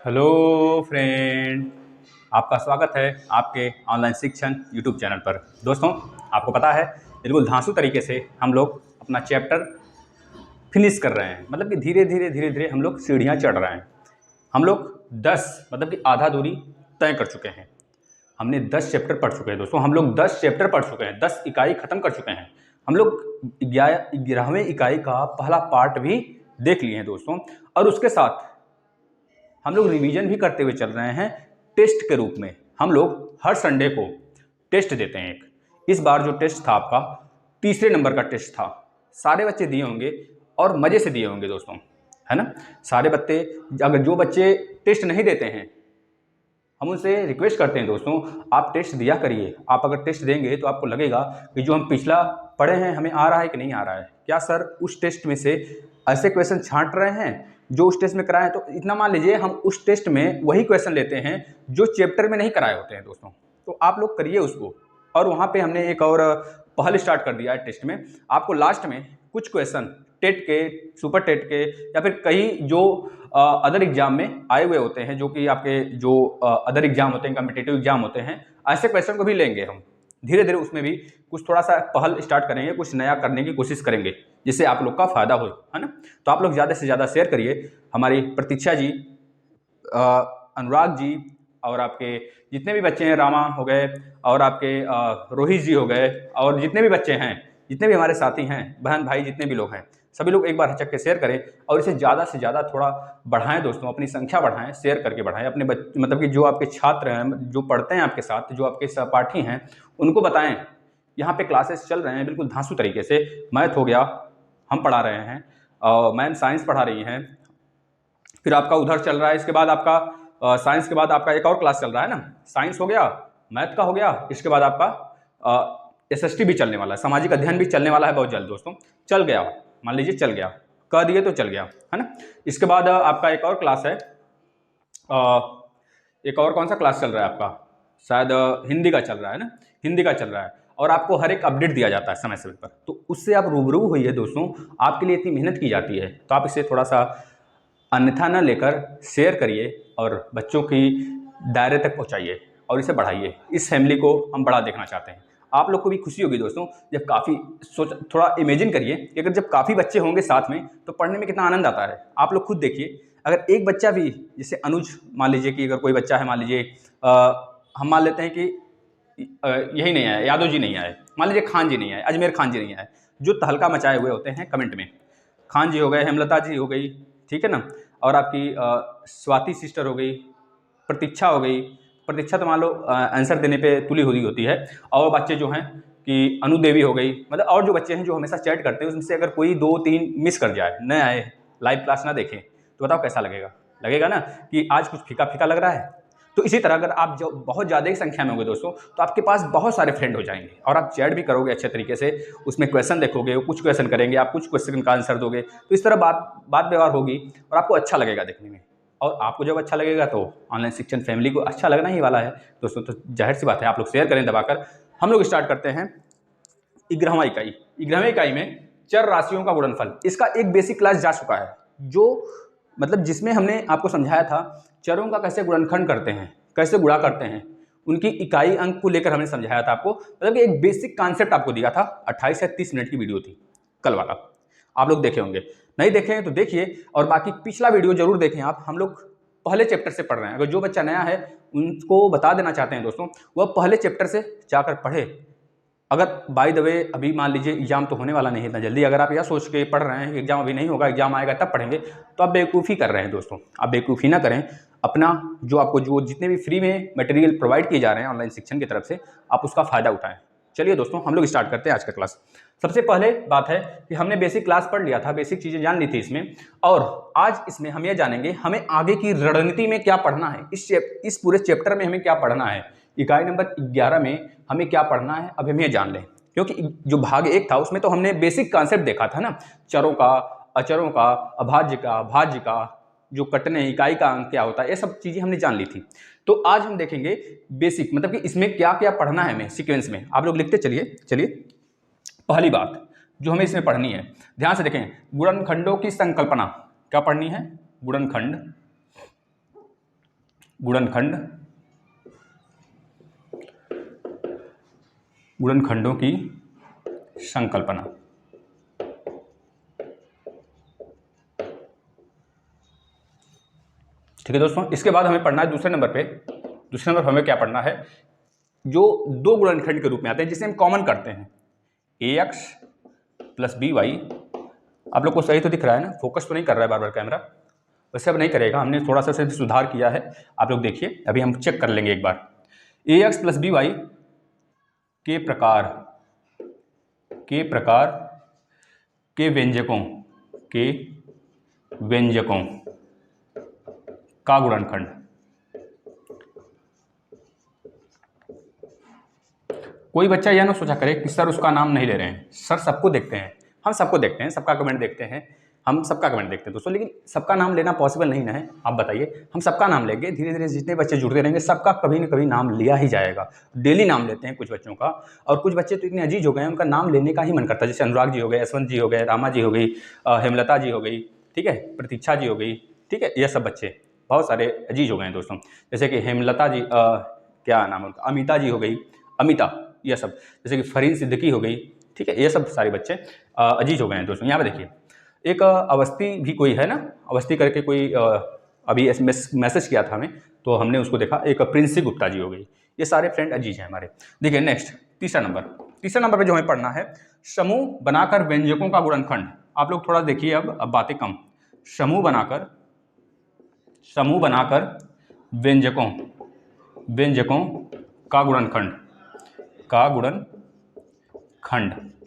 Hello friend, आपका स्वागत है आपके ऑनलाइन शिक्षण यूट्यूब चैनल पर। दोस्तों, आपको पता है बिल्कुल धांसू तरीके से हम लोग अपना चैप्टर फिनिश कर रहे हैं। मतलब कि धीरे धीरे हम लोग सीढ़ियाँ चढ़ रहे हैं। हम लोग 10 मतलब कि आधा दूरी तय कर चुके हैं। हमने 10 चैप्टर पढ़ चुके हैं दोस्तों। हम लोग 10 चैप्टर पढ़ चुके हैं, 10 इकाई खत्म कर चुके हैं। हम लोग 11वें इकाई का पहला पार्ट भी देख लिए हैं दोस्तों। और उसके साथ हम लोग रिवीजन भी करते हुए चल रहे हैं टेस्ट के रूप में। हम लोग हर संडे को टेस्ट देते हैं एक। इस बार जो टेस्ट था आपका तीसरे नंबर का टेस्ट था। सारे बच्चे दिए होंगे और मज़े से दिए होंगे दोस्तों, है ना। सारे बच्चे, अगर जो बच्चे टेस्ट नहीं देते हैं, हम उनसे रिक्वेस्ट करते हैं दोस्तों, आप टेस्ट दिया करिए। आप अगर टेस्ट देंगे तो आपको लगेगा कि जो हम पिछला पढ़े हैं हमें आ रहा है कि नहीं आ रहा है। क्या सर उस टेस्ट में से ऐसे क्वेश्चन छांट रहे हैं जो उस टेस्ट में कराए? तो इतना मान लीजिए हम उस टेस्ट में वही क्वेश्चन लेते हैं जो चैप्टर में नहीं कराए होते हैं दोस्तों। तो आप लोग करिए उसको। और वहाँ पे हमने एक और पहल स्टार्ट कर दिया है टेस्ट में। आपको लास्ट में कुछ क्वेश्चन टेट के, सुपर टेट के या फिर कई जो अदर एग्जाम में आए हुए होते हैं, जो कि आपके जो अदर एग्जाम होते हैं, कॉम्पिटिटिव एग्जाम होते हैं, ऐसे क्वेश्चन को भी लेंगे हम। धीरे धीरे उसमें भी कुछ थोड़ा सा पहल स्टार्ट करेंगे, कुछ नया करने की कोशिश करेंगे जिससे आप लोग का फायदा हो, है ना। तो आप लोग ज़्यादा से ज़्यादा शेयर करिए। हमारी प्रतीक्षा जी, अनुराग जी और आपके जितने भी बच्चे हैं, रामा हो गए और आपके रोहित जी हो गए, और जितने भी बच्चे हैं, जितने भी हमारे साथी हैं, बहन भाई जितने भी लोग हैं, सभी लोग एक बार हिचक के शेयर करें और इसे ज़्यादा से ज़्यादा थोड़ा बढ़ाएं दोस्तों। अपनी संख्या बढ़ाएं, शेयर करके बढ़ाएं। अपने मतलब कि जो आपके छात्र हैं, जो पढ़ते हैं आपके साथ, जो आपके सहपाठी हैं, उनको बताएं यहाँ पे क्लासेस चल रहे हैं बिल्कुल धांसू तरीके से। मैथ हो गया, हम पढ़ा रहे हैं, मैम साइंस पढ़ा रही हैं, फिर आपका उधर चल रहा है। इसके बाद आपका साइंस के बाद आपका एक और क्लास चल रहा है ना, साइंस हो गया, मैथ का हो गया, इसके बाद आपका SST भी चलने वाला है, सामाजिक अध्ययन भी चलने वाला है बहुत जल्द दोस्तों। चल गया, मान लीजिए चल गया, कह दिए तो चल गया, है ना। इसके बाद आपका एक और क्लास है, एक और कौन सा क्लास चल रहा है आपका? शायद हिंदी का चल रहा है ना, हिंदी का चल रहा है। और आपको हर एक अपडेट दिया जाता है समय समय पर, तो उससे आप रूबरू होइए दोस्तों। आपके लिए इतनी मेहनत की जाती है, तो आप इसे थोड़ा सा अन्यथा न लेकर शेयर करिए और बच्चों की दायरे तक पहुंचाइए और इसे बढ़ाइए। इस फैमिली को हम बड़ा देखना चाहते हैं। आप लोग को भी खुशी होगी दोस्तों जब काफ़ी थोड़ा इमेजिन करिए कि अगर जब काफ़ी बच्चे होंगे साथ में तो पढ़ने में कितना आनंद आता है। आप लोग खुद देखिए, अगर एक बच्चा भी, जैसे अनुज मान लीजिए कि अगर कोई बच्चा है, मान लीजिए हम मान लेते हैं कि यही नहीं आया, यादव जी नहीं आए, मान लीजिए खान जी नहीं आए, अजमेर खान जी नहीं आए, जो तहलका मचाए हुए होते हैं कमेंट में। खान जी हो गए, हेमलता जी हो गई, ठीक है ना, और आपकी स्वाति सिस्टर हो गई, प्रतीक्षा हो गई। प्रतीक्षा तो मान लो आंसर देने पे तुली हुई होती है। और बच्चे जो हैं कि अनुदेवी हो गई, मतलब और जो बच्चे हैं जो हमेशा चैट करते हैं, उसमें से अगर कोई 2-3 मिस कर जाए, न आए, लाइव क्लास ना देखें, तो बताओ कैसा लगेगा? लगेगा ना कि आज कुछ फीका फीका लग रहा है। तो इसी तरह अगर आप जो बहुत ज़्यादा ही संख्या में होंगे दोस्तों, तो आपके पास बहुत सारे फ्रेंड हो जाएंगे और आप चैट भी करोगे अच्छे तरीके से। उसमें क्वेश्चन देखोगे, वो कुछ क्वेश्चन करेंगे, आप कुछ क्वेश्चन का आंसर दोगे, तो इस तरह बात व्यवहार होगी और आपको अच्छा लगेगा देखने में। और आपको जब अच्छा लगेगा तो ऑनलाइन शिक्षण फैमिली को अच्छा लगना ही वाला है दोस्तों। तो जाहिर सी बात है, आप लोग शेयर करें दबाकर। हम लोग स्टार्ट करते हैं 11वां इकाई। 11वीं इकाई में चर राशियों का गुणनफल, इसका एक बेसिक क्लास जा चुका है, जो मतलब जिसमें हमने आपको समझाया था चरों का कैसे गुणनखंड करते हैं, कैसे गुणा करते हैं, उनकी इकाई अंक को लेकर हमने समझाया था आपको। मतलब एक बेसिक कॉन्सेप्ट आपको दिया था। 28 या 30 मिनट की वीडियो थी कल वाला, आप लोग देखे होंगे। नहीं देखे हैं तो देखिए, और बाकी पिछला वीडियो जरूर देखें आप। हम लोग पहले चैप्टर से पढ़ रहे हैं। अगर जो बच्चा नया है उनको बता देना चाहते हैं दोस्तों, वह पहले चैप्टर से जाकर पढ़े। अगर बाय द वे अभी मान लीजिए एग्जाम तो होने वाला नहीं है इतना जल्दी, अगर आप यह सोच के पढ़ रहे हैं कि एग्जाम अभी नहीं होगा, एग्जाम आएगा तब पढ़ेंगे, तो आप बेवकूफ़ी कर रहे हैं दोस्तों। आप बेवकूफ़ी ना करें। अपना जो आपको जो जितने भी फ्री में मटेरियल प्रोवाइड किए जा रहे हैं ऑनलाइन शिक्षण की तरफ से, आप उसका फ़ायदा उठाएं। चलिए दोस्तों, हम लोग स्टार्ट करते हैं आज का क्लास। सबसे पहले बात है कि हमने बेसिक क्लास पढ़ लिया था, बेसिक चीज़ें जान ली थी इसमें, और आज इसमें हम ये जानेंगे हमें आगे की रणनीति में क्या पढ़ना है। इस पूरे चैप्टर में हमें क्या पढ़ना है, इकाई नंबर 11 में हमें क्या पढ़ना है, अब हम ये जान लें। क्योंकि जो भाग 1 था उसमें तो हमने बेसिक कॉन्सेप्ट देखा था ना, चरों का, अचरों का, अभाज्य का, भाज्य का, जो कटने इकाई का अंक क्या होता है, ये सब चीज़ें हमने जान ली थी। तो आज हम देखेंगे बेसिक, मतलब कि इसमें क्या क्या पढ़ना है हमें सीक्वेंस में। आप लोग लिखते चलिए। पहली बात जो हमें इसमें पढ़नी है, ध्यान से देखें, गुणनखंडों की संकल्पना क्या पढ़नी है? गुणनखंड, गुणनखंड, गुणनखंडों की संकल्पना। ठीक है दोस्तों, इसके बाद हमें पढ़ना है दूसरे नंबर पे। दूसरे नंबर हमें क्या पढ़ना है, जो दो गुणनखंड के रूप में आते हैं जिसे हम कॉमन करते हैं, ax प्लस बी वाई। आप लोग को सही तो दिख रहा है ना, फोकस तो नहीं कर रहा है बार बार कैमरा, वैसे अब नहीं करेगा, हमने थोड़ा सा उसे सुधार किया है। आप लोग देखिए, अभी हम चेक कर लेंगे एक बार। ax प्लस बी वाई के प्रकार के व्यंजकों का गुणनखंड। कोई बच्चा यह ना सोचा करे कि सर उसका नाम नहीं ले रहे हैं। सर सबको देखते हैं, हम सबको देखते हैं, सबका कमेंट देखते हैं, हम सबका कमेंट देखते हैं दोस्तों, लेकिन सबका नाम लेना पॉसिबल नहीं ना है। आप बताइए, हम सबका नाम लेंगे, धीरे धीरे जितने बच्चे जुड़ते रहेंगे सबका कभी न कभी नाम लिया ही जाएगा। डेली नाम लेते हैं कुछ बच्चों का, और कुछ बच्चे तो इतने अजीज हो गए हैं उनका नाम लेने का ही मन करता है। जैसे अनुराग जी हो गए, यशवंत जी हो गए, रामा जी हो गई, हेमलता जी हो गई, ठीक है, प्रतीक्षा जी हो गई, ठीक है, ये सब बच्चे बहुत सारे अजीज हो गए हैं दोस्तों। जैसे कि हेमलता जी, क्या नाम है उनका, अमिता जी हो गई, अमिता, यह सब, जैसे कि फरीन सिद्दीकी हो गई, ठीक है, ये सब सारे बच्चे अजीज हो गए हैं दोस्तों। यहाँ पे देखिए, एक अवस्थी भी कोई है ना, अवस्थी करके कोई अभी मैसेज किया था हमें, तो हमने उसको देखा। एक प्रिंसी गुप्ता जी हो गई, ये सारे फ्रेंड अजीज हैं हमारे। देखिए नेक्स्ट तीसरा नंबर पे जो हमें पढ़ना है, समूह बनाकर व्यंजकों का गुणनखंड। आप लोग थोड़ा देखिए, अब बातें कम। समूह बनाकर व्यंजकों का गुणनखंड,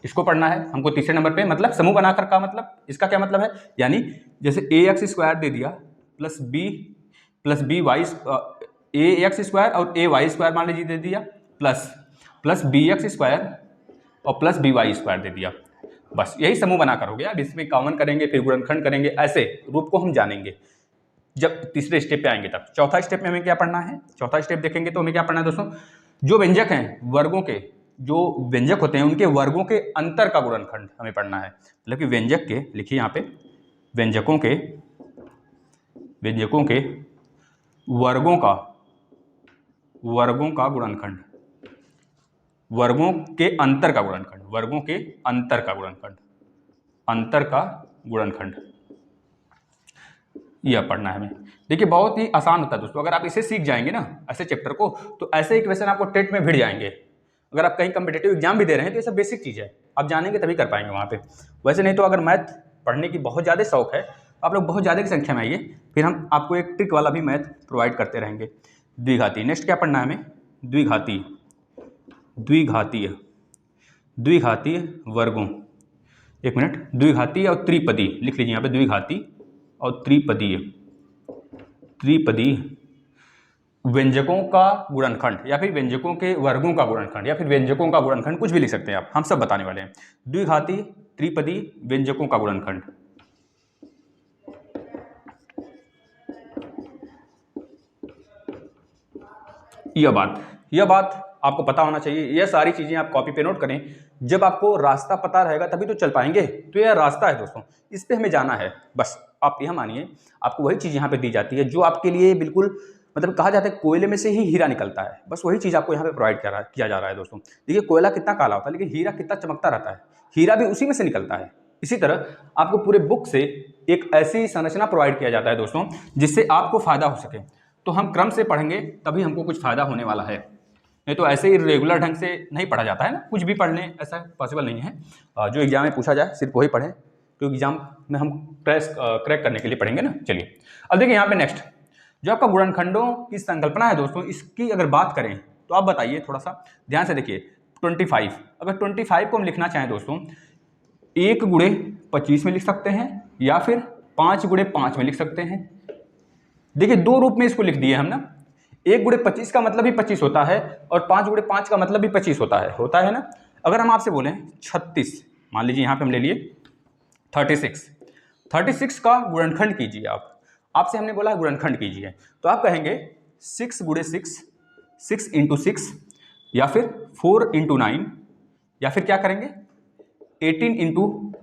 इसको पढ़ना है हमको तीसरे नंबर पे। मतलब समूह बनाकर का मतलब, इसका क्या मतलब है, यानी जैसे ax² दे दिया प्लस बी वाई, ax² और ay² मान लीजिए दे दिया, प्लस bx² और प्लस by² दे दिया, बस यही समूह बनाकर हो गया। अब इसमें कॉमन करेंगे, फिर गुणनखंड करेंगे, ऐसे रूप को हम जानेंगे जब तीसरे स्टेप पे आएंगे तब। चौथा स्टेप में हमें क्या पढ़ना है, चौथा स्टेप देखेंगे तो हमें क्या पढ़ना है दोस्तों, जो व्यंजक हैं वर्गों के, जो व्यंजक होते हैं उनके वर्गों के अंतर का गुणनखंड हमें पढ़ना है। मतलब कि व्यंजक के, लिखिए यहाँ पे, व्यंजकों के वर्गों का गुणनखंड, वर्गों के अंतर का गुणनखंड, यह पढ़ना है हमें। देखिए बहुत ही आसान होता है दोस्तों, अगर आप इसे सीख जाएंगे ना, ऐसे चैप्टर को, तो ऐसे ही क्वेश्चन आपको टेट में भिड़ जाएंगे। अगर आप कहीं कम्पिटेटिव एग्जाम भी दे रहे हैं तो ये सब बेसिक चीज़ है, आप जानेंगे तभी कर पाएंगे वहाँ पे। वैसे नहीं तो अगर मैथ पढ़ने की बहुत ज़्यादा शौक है, आप लोग बहुत ज़्यादा की संख्या में आइए, फिर हम आपको एक ट्रिक वाला भी मैथ प्रोवाइड करते रहेंगे। द्विघाती, नेक्स्ट क्या पढ़ना है हमें, द्विघातीय वर्गों, एक मिनट, द्विघातीय और त्रिपदी लिख लीजिए यहाँ पे, द्विघाती और त्रिपदीय व्यंजकों का गुणनखंड, या फिर व्यंजकों के वर्गों का गुणनखंड, या फिर व्यंजकों का गुणनखंड, कुछ भी लिख सकते हैं आप, हम सब बताने वाले हैं। द्विघाती त्रिपदी व्यंजकों का गुणनखंड, यह बात आपको पता होना चाहिए। यह सारी चीजें आप कॉपी पे नोट करें, जब आपको रास्ता पता रहेगा तभी तो चल पाएंगे। तो यह रास्ता है दोस्तों, इस पे हमें जाना है, बस आप यह मानिए। आपको वही चीज़ यहाँ पे दी जाती है जो आपके लिए बिल्कुल, मतलब कहा जाता है कोयले में से ही हीरा निकलता है, बस वही चीज़ आपको यहाँ पे प्रोवाइड किया जा रहा है दोस्तों। देखिए कोयला कितना काला होता है, लेकिन हीरा कितना चमकता रहता है, हीरा भी उसी में से निकलता है। इसी तरह आपको पूरे बुक से एक ऐसी संरचना प्रोवाइड किया जाता है दोस्तों, जिससे आपको फायदा हो सके। तो हम क्रम से पढ़ेंगे तभी हमको कुछ फायदा होने वाला है, नहीं तो ऐसे ही रेगुलर ढंग से नहीं पढ़ा जाता है ना, कुछ भी पढ़ लें ऐसा पॉसिबल नहीं है। जो एग्जाम में पूछा जाए सिर्फ वही पढ़ें, क्योंकि एग्जाम में हम क्रैक करने के लिए पढ़ेंगे ना। चलिए अब देखिए यहाँ पे नेक्स्ट, जो आपका गुणनखंडों की संकल्पना है दोस्तों, इसकी अगर बात करें तो आप बताइए, थोड़ा सा ध्यान से देखिए। 25, अगर 25 को हम लिखना चाहें दोस्तों, 1 गुणे 25 में लिख सकते हैं, या फिर 5 गुणे 5 में लिख सकते हैं। देखिए दो रूप में इसको लिख दिए हम ना, 1 गुणे 25 का मतलब भी 25 होता है, और 5 गुणे 5 का मतलब भी 25 होता है ना। अगर हम आपसे बोलें 36, मान लीजिए यहाँ पे हम ले लिए 36 का गुणनखंड कीजिए। आपसे हमने बोला गुणनखंड कीजिए, तो आप कहेंगे 6 गुणे 6 इंटू 6, या फिर 4 इंटू 9, या फिर क्या करेंगे 18 इंटू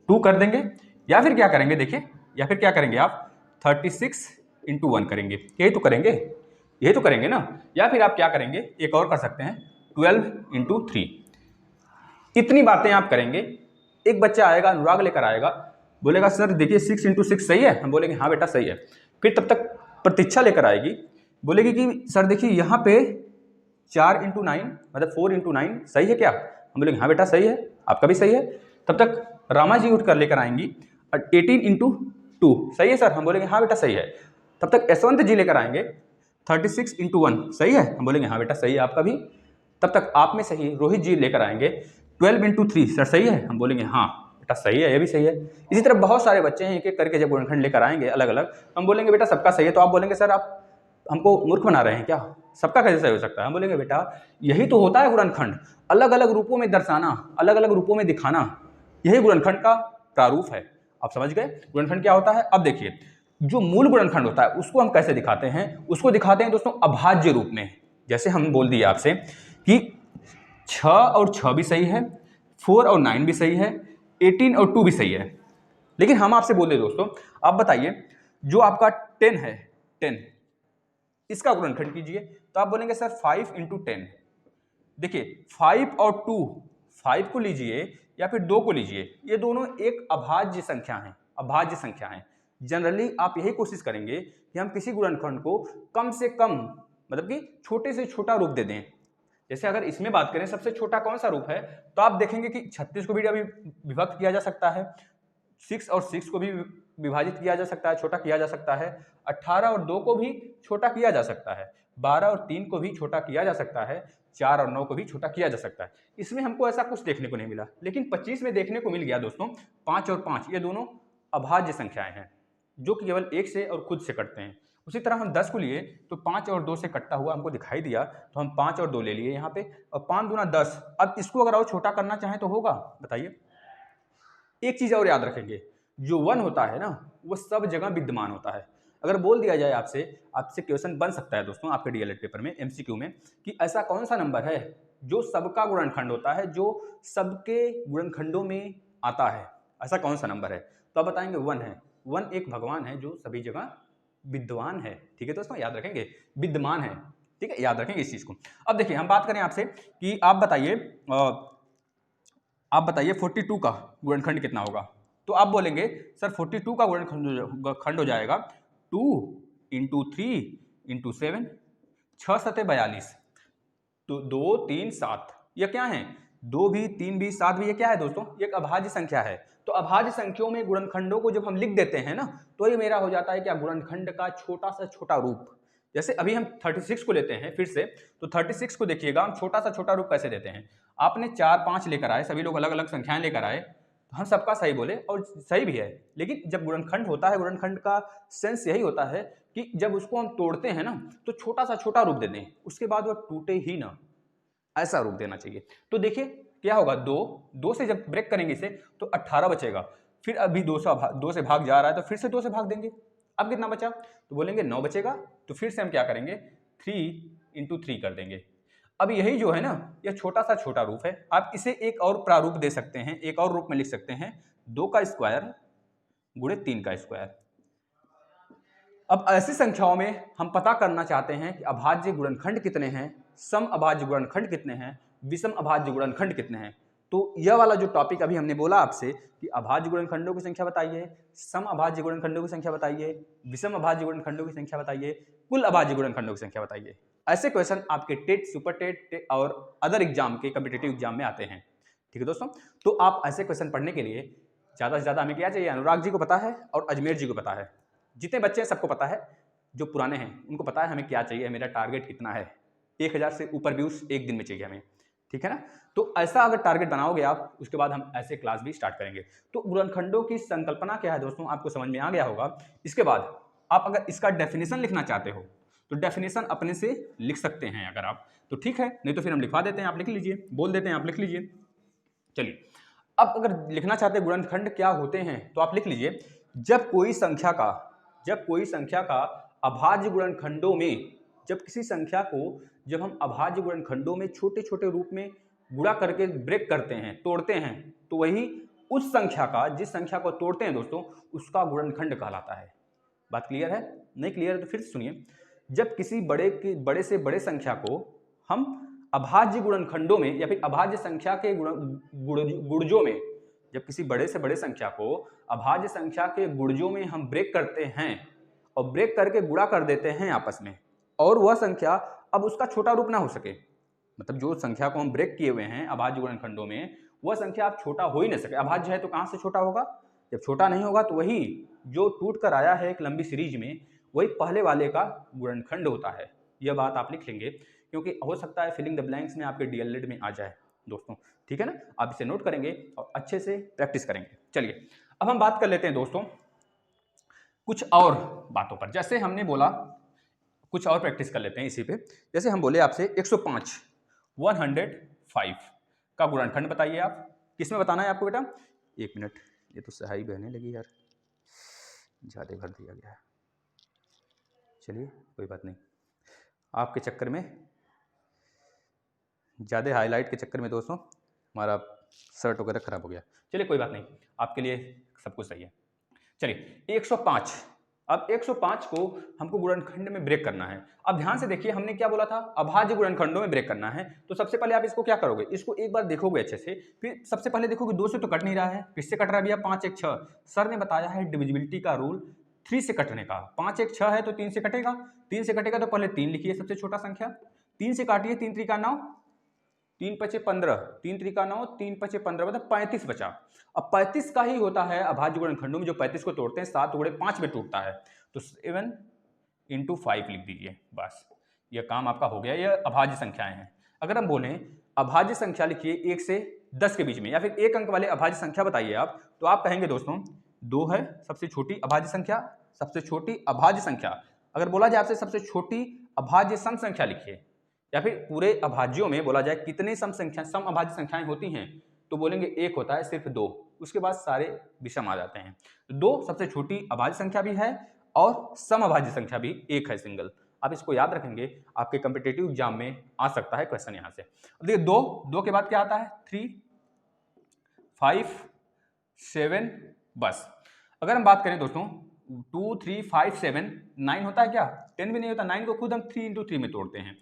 2 कर देंगे, या फिर क्या करेंगे देखिए, या फिर क्या करेंगे आप 36 इंटू 1 करेंगे। यही तो करेंगे, यही तो करेंगे ना। या फिर आप क्या करेंगे, एक और कर सकते हैं 12 इंटू 3। इतनी बातें आप करेंगे, एक बच्चा आएगा, अनुराग लेकर आएगा, बोलेगा सर देखिए 6 इंटू 6 सही है, हम बोलेंगे हाँ बेटा सही है। फिर तब तक प्रतीक्षा लेकर आएगी, बोलेगी कि सर देखिए यहाँ पे 4 इंटू 9 मतलब 4 इंटू 9 सही है क्या, हम बोलेंगे हाँ बेटा सही है, आपका भी सही है। तब तक रामा जी उठ कर लेकर आएंगी 18 इंटू 2 सही है सर, हम बोलेंगे हाँ बेटा सही है। तब तक यशवंत जी लेकर आएंगे 36 इंटू 1 सही है, हम बोलेंगे हाँ बेटा सही है, आपका भी। तब तक आप में सही रोहित जी लेकर आएंगे 12 इंटू 3 सर सही है, हम बोलेंगे हाँ बेटा सही है, ये भी सही है। इसी तरह बहुत सारे बच्चे हैं, एक एक करके जब गुणनखंड लेकर आएंगे अलग अलग, हम बोलेंगे बेटा सबका सही है, तो आप बोलेंगे सर आप हमको मूर्ख बना रहे हैं क्या, सबका कैसे सही हो सकता है। हम बोलेंगे बेटा यही तो होता है गुणनखंड, अलग अलग रूपों में दर्शाना, अलग अलग रूपों में दिखाना, यही गुणनखंड का प्रारूप है। आप समझ गए गुणनखंड क्या होता है। अब देखिए जो मूल गुणनखंड होता है उसको हम कैसे दिखाते हैं, उसको दिखाते हैं दोस्तों अभाज्य रूप में। जैसे हम बोल दिए आपसे कि 6 और 6 भी सही है, 4 और 9 भी सही है, 18 और 2 भी सही है। लेकिन हम आपसे बोल रहे दोस्तों, आप बताइए जो आपका 10 है, 10 इसका गुणनखंड कीजिए, तो आप बोलेंगे सर 5 इंटू 10। देखिए 5 और 2, 5 को लीजिए या फिर 2 को लीजिए, ये दोनों एक अभाज्य संख्या हैं, अभाज्य संख्या हैं। जनरली आप यही कोशिश करेंगे कि हम किसी गुणनखंड को कम से कम मतलब कि छोटे से छोटा रूप दे दें। जैसे अगर इसमें बात करें सबसे छोटा कौन सा रूप है, तो आप देखेंगे कि 36 को भी अभी विभक्त किया जा सकता है, 6 और 6 को भी विभाजित किया जा सकता है, छोटा किया जा सकता है, 18 और 2 को भी छोटा किया जा सकता है, 12 और 3 को भी छोटा किया जा सकता है, 4 और 9 को भी छोटा किया जा सकता है। इसमें हमको ऐसा कुछ देखने को नहीं मिला, लेकिन 25 में देखने को मिल गया दोस्तों 5 और 5 ये दोनों अभाज्य संख्याएं हैं जो कि केवल 1 से और खुद से कटते हैं। उसी तरह हम 10 को लिए तो 5 और 2 से कटता हुआ हमको दिखाई दिया, तो हम 5 और 2 ले लिए यहाँ पे, और 5 दूना 10। अब इसको अगर और छोटा करना चाहें तो होगा, बताइए। एक चीज और याद रखेंगे, जो 1 होता है ना वो सब जगह विद्यमान होता है। अगर बोल दिया जाए आपसे, आपसे क्वेश्चन बन सकता है दोस्तों आपके डीएलएड पेपर में एमसीक्यू में कि ऐसा कौन सा नंबर है जो सबका गुणनखंड होता है, जो सबके गुणनखंडों में आता है, ऐसा कौन सा नंबर है, तो आप बताएंगे 1 है। 1 एक भगवान है जो सभी जगह विद्यमान है। ठीक है दोस्तों, याद रखेंगे विद्यमान है, ठीक है, याद रखेंगे इस चीज को। अब देखिए हम बात करें आपसे कि आप बताइए 42 का गुणनखंड कितना होगा, तो आप बोलेंगे सर 42 का गुणनखंड हो जाएगा 2 इंटू 3 इंटू 7, 6 सते 42, तो 2 3 7, ये क्या है, 2 भी 3 भी 7 भी, ये क्या है दोस्तों, ये एक अभाज्य संख्या है। तो अभाज्य संख्याओं में गुणनखंडों को जब हम लिख देते हैं ना, तो ये मेरा हो जाता है क्या, गुणनखंड का छोटा सा छोटा रूप। जैसे अभी हम 36 को लेते हैं फिर से, तो 36 को देखिएगा हम छोटा सा छोटा रूप कैसे देते हैं। आपने 4 5 लेकर आए, सभी लोग अलग अलग संख्याएं लेकर आए, तो हम सबका सही बोले और सही भी है। लेकिन जब गुणनखंड होता है, गुणनखंड का सेंस यही होता है कि जब उसको हम तोड़ते हैं ना, तो छोटा सा छोटा रूप दे दें, उसके बाद वो टूटे ही ना, ऐसा रूप देना चाहिए। तो देखिए क्या होगा, 2 से जब ब्रेक करेंगे इसे तो 18 बचेगा, फिर अभी 2 से भाग जा रहा है तो फिर से 2 से भाग देंगे, अब कितना बचा, तो बोलेंगे 9 बचेगा, तो फिर से हम क्या करेंगे 3 इंटू 3 कर देंगे। अब यही जो है ना, यह छोटा सा छोटा रूप है। आप इसे एक और प्रारूप दे सकते हैं, एक और रूप में लिख सकते हैं, 2 का स्क्वायर गुणे 3 का स्क्वायर। अब ऐसी संख्याओं में हम पता करना चाहते हैं कि अभाज्य गुणनखंड कितने हैं, सम अभाज्य गुणनखंड कितने हैं, विषम अभाज्य गुणनखंड कितने हैं। तो यह वाला जो टॉपिक अभी हमने बोला आपसे कि अभाज्य गुणनखंडों की संख्या बताइए, सम अभाज्य गुणनखंडों की संख्या बताइए, विषम अभाज्य गुणनखंडों की संख्या बताइए, कुल अभाज्य गुणनखंडों की संख्या बताइए। ऐसे क्वेश्चन आपके टेट, सुपर टेट और अदर एग्जाम के कॉम्पिटिटिव एग्जाम में आते हैं। ठीक है दोस्तों, तो आप ऐसे क्वेश्चन पढ़ने के लिए ज़्यादा से ज़्यादा हमें क्या चाहिए, अनुराग जी को पता है और अजमेर जी को पता है, जितने बच्चे हैं सबको पता है, जो पुराने हैं उनको पता है हमें क्या चाहिए, मेरा टारगेट कितना है, 1000 से ऊपर व्यूज एक दिन में चाहिए हमें। ठीक है ना, तो ऐसा अगर टारगेट बनाओगे आप, उसके बाद हम ऐसे क्लास भी स्टार्ट करेंगे। तो गुणनखंडों की संकल्पना क्या है दोस्तों, आपको समझ में आ गया होगा। इसके बाद आप अगर इसका डेफिनेशन लिखना चाहते हो तो डेफिनेशन अपने से लिख सकते हैं अगर आप, तो ठीक है, नहीं तो फिर हम लिखवा देते हैं, आप लिख लीजिए, बोल देते हैं आप लिख लीजिए। चलिए अब अगर लिखना चाहते हैं गुणनखंड क्या होते हैं, तो आप लिख लीजिए, जब कोई संख्या का अभाज्य गुणनखंडों में, जब किसी संख्या को जब हम अभाज्य गुणनखंडों में छोटे छोटे रूप में गुणा करके ब्रेक करते हैं, तोड़ते हैं, तो वही उस संख्या का, जिस संख्या को तोड़ते हैं दोस्तों, उसका गुणनखंड कहलाता है। बात क्लियर है, नहीं क्लियर है तो फिर सुनिए। जब किसी बड़े से बड़े संख्या को हम अभाज्य गुणनखंडों में या फिर अभाज्य संख्या के गुणजों में, जब किसी बड़े से बड़े संख्या को अभाज्य संख्या के गुणजों में हम ब्रेक करते हैं और ब्रेक करके गुणा कर देते हैं आपस में, और वह संख्या अब उसका छोटा रूप ना हो सके, मतलब जो संख्या को हम ब्रेक किए हुए हैं अभाज्य गुणनखंडों में, वह संख्या अब छोटा हो ही नहीं सके। अभाज्य है तो कहां से छोटा होगा, जब छोटा नहीं होगा तो वही जो टूट कर आया है एक लंबी सीरीज में, वही पहले वाले का गुणनखंड होता है। यह बात आप लिख लेंगे, क्योंकि हो सकता है फिलिंग द ब्लैंक्स में आपके डीएलएड में आ जाए दोस्तों, ठीक है ना। आप इसे नोट करेंगे और अच्छे से प्रैक्टिस करेंगे। चलिए अब हम बात कर लेते हैं दोस्तों कुछ और बातों पर। जैसे हमने बोला कुछ और प्रैक्टिस कर लेते हैं इसी पे। जैसे हम बोले आपसे 105 का गुणनखंड बताइए। आप किसमें बताना है आपको बेटा? एक मिनट, ये तो सहाई बहने लगी यार, ज़्यादा भर दिया गया है। चलिए कोई बात नहीं, आपके चक्कर में, ज़्यादा हाईलाइट के चक्कर में दोस्तों हमारा शर्ट वगैरह खराब हो गया। चलिए कोई बात नहीं, आपके लिए सब कुछ सही है। चलिए 105, अब 105 को हमको गुणनखंड में ब्रेक करना है। अब ध्यान से देखिए, हमने क्या बोला था, अभाज्य गुणनखंडों में ब्रेक करना है। तो सबसे पहले आप इसको क्या करोगे, इसको एक बार देखोगे अच्छे से, फिर सबसे पहले देखोगे 2 से तो कट नहीं रहा है, किससे कट रहा है भैया? 5 1 6। सर ने बताया है डिविजिबिलिटी का रूल 3 से कटने का। 5 1 6 है तो 3 से कटेगा, 3 से कटेगा तो पहले 3 लिखिए, सबसे छोटा संख्या 3 से काटिए, 3 3 9, 3 5 15, 3 3 9, 3 5 15, मतलब 35 बचा। अब 35 का ही होता है अभाज्य गुणनखंडों में जो 35 को तोड़ते हैं 7 गुणे 5 में टूटता है, तो 7 × 5 लिख दीजिए, बस यह काम आपका हो गया। यह अभाज्य संख्याएं हैं। अगर हम बोलें अभाज्य संख्या लिखिए 1 से 10 के बीच में, या फिर 1 अंक वाले अभाज्य संख्या बताइए आप, तो आप कहेंगे दोस्तों 2 है सबसे छोटी अभाज्य संख्या। सबसे छोटी अभाज्य संख्या, अगर बोला जाए आपसे सबसे छोटी अभाज्य सम संख्या लिखिए, या फिर पूरे अभाज्यों में बोला जाए कितने सम अभाज्य संख्याएं होती हैं, तो बोलेंगे 1 होता है, सिर्फ 2, उसके बाद सारे विषम आ जाते हैं। 2 सबसे छोटी अभाज्य संख्या भी है और सम अभाज्य संख्या भी 1 है, सिंगल। आप इसको याद रखेंगे, आपके कॉम्पिटिटिव एग्जाम में आ सकता है क्वेश्चन यहां से। देखिए 2 के बाद क्या आता है? 3 5 7, बस। अगर हम बात करें दोस्तों 2 3 5 7, 9 होता है क्या? 10 भी नहीं होता। 9 को खुद हम 3 × 3 में तोड़ते हैं,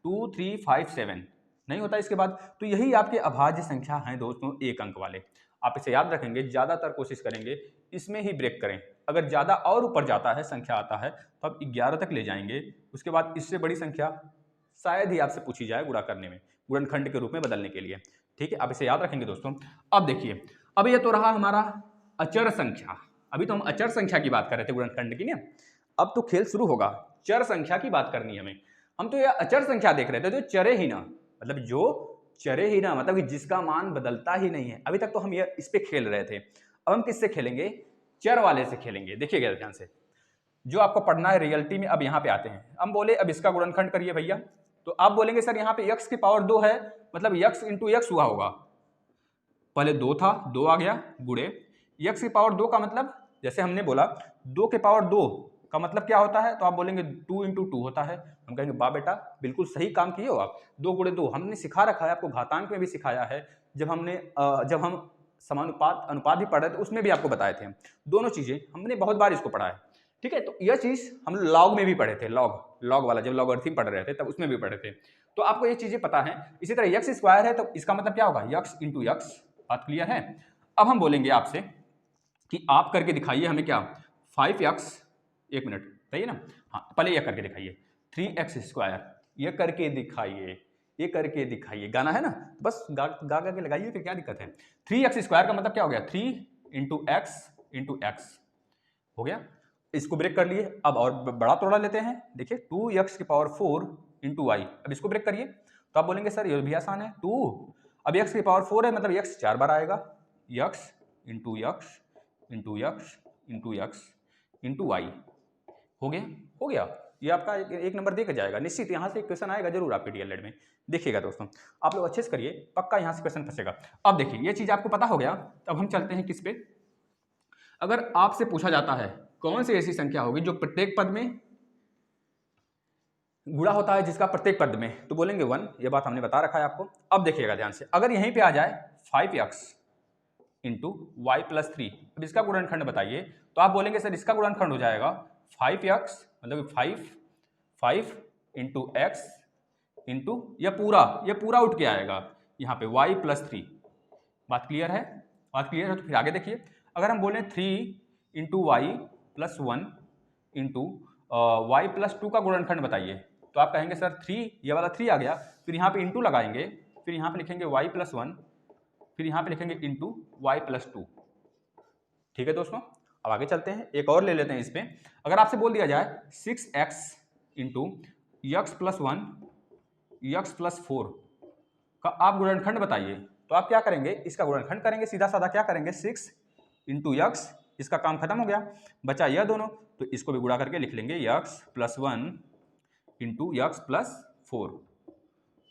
2 3 5 7 नहीं होता इसके बाद। तो यही आपके अभाज्य संख्या हैं दोस्तों, 1 अंक वाले। आप इसे याद रखेंगे, ज्यादातर कोशिश करेंगे इसमें ही ब्रेक करें। अगर ज्यादा और ऊपर जाता है, संख्या आता है, तो आप 11 तक ले जाएंगे। उसके बाद इससे बड़ी संख्या शायद ही आपसे पूछी जाए गुणा करने में, गुणनखंड के रूप में बदलने के लिए, ठीक है। आप इसे याद रखेंगे दोस्तों। अब देखिए, अब ये तो रहा हमारा अचर संख्या। अभी तो हम अचर संख्या की बात कर रहे थे गुणनखंड की ना, अब तो खेल शुरू होगा, चर संख्या की बात करनी है हमें। हम तो यह अचर संख्या देख रहे थे, जो चरे ही ना, मतलब जो चरे ही ना, मतलब कि जिसका मान बदलता ही नहीं है। अभी तक तो हम ये इस पे खेल रहे थे, अब हम किससे खेलेंगे? चर वाले से खेलेंगे। देखिएगा ध्यान से, जो आपको पढ़ना है रियलिटी में। अब यहाँ पे आते हैं, हम बोले अब इसका गुणनखंड करिए भैया, तो आप बोलेंगे सर यहाँ पे x की पावर 2 है, मतलब x × x हुआ होगा। पहले 2 था, 2 आ गया, गुणे x की पावर 2 का मतलब, जैसे हमने बोला 2 के पावर 2 का मतलब क्या होता है, तो आप बोलेंगे 2 × 2 होता है। हम कहेंगे वाह बेटा, बिल्कुल सही काम किए हो आप। 2 × 2 हमने सिखा रखा है, आपको घातांक में भी सिखाया है। जब हम समानुपात अनुपात भी पढ़ रहे थे, उसमें भी आपको बताए थे। दोनों चीजें हमने बहुत बार इसको पढ़ा है, ठीक है। तो यह चीज हम लॉग में भी पढ़े थे, लॉग वाला, जब लॉगरिथम पढ़ रहे थे तब उसमें भी पढ़े थे। तो आपको ये चीजें पता है। इसी तरह x² है, तो इसका मतलब क्या होगा? x × x। बात क्लियर है? अब हम बोलेंगे आपसे कि आप करके दिखाइए हमें क्या, 5x, एक मिनट सही है ना, हाँ पहले यह करके दिखाइए, 3x², ये करके दिखाइए, ये करके दिखाइए। गाना है ना, बस गा के लगाइए, फिर क्या दिक्कत है। 3x² का मतलब क्या हो गया? 3 × x हो गया। इसको ब्रेक कर लिए। अब और बड़ा तोड़ा लेते हैं, देखिए 2x की पावर 4 × y। अब इसको ब्रेक करिए, तो आप बोलेंगे सर ये भी आसान है, 2, अब x की पावर 4 है, मतलब x 4 बार आएगा, x × x × x × x × y। हो गया। ये आपका एक नंबर दे के जाएगा निश्चित। यहाँ से क्वेश्चन आएगा जरूर आपके डीएलएड में, देखिएगा दोस्तों। आप लोग अच्छे से करिए, पक्का यहाँ से क्वेश्चन फंसेगा। अब देखिए ये चीज आपको पता हो गया। अब हम चलते हैं किस पे। अगर आपसे पूछा जाता है कौन सी ऐसी संख्या होगी जो प्रत्येक पद में गुणा होता है, जिसका प्रत्येक पद में, तो बोलेंगे 1। ये बात हमने बता रखा है आपको। अब देखिएगा ध्यान से, अगर यहीं पे आ जाए 5x × y + 3, अब इसका गुणनखंड बताइए, तो आप बोलेंगे सर इसका गुणनखंड हो जाएगा 5x, मतलब 5 इंटू एक्स इंटू यह पूरा उठ के आएगा यहाँ पे y प्लस 3। बात क्लियर है? बात क्लियर है तो फिर आगे देखिए, अगर हम बोलें 3 into y plus 1 into y plus 2 का गुणनखंड बताइए, तो आप कहेंगे सर 3, ये वाला 3 आ गया, फिर यहाँ पे इंटू लगाएंगे, फिर यहाँ पे लिखेंगे y प्लस 1, फिर यहाँ पे लिखेंगे इंटू वाई प्लस 2। ठीक है दोस्तों, अब आगे चलते हैं, एक और ले लेते हैं इस पे। अगर आपसे बोल दिया जाए 6x into x plus 1 x plus 4 का आप गुणनखंड बताइए, तो आप क्या करेंगे, इसका गुणनखंड करेंगे, सीधा साधा क्या करेंगे, 6 इंटू यक्स, इसका काम खत्म हो गया, बचा यह दोनों, तो इसको भी गुणा करके लिख लेंगे x plus 1 into x plus 4।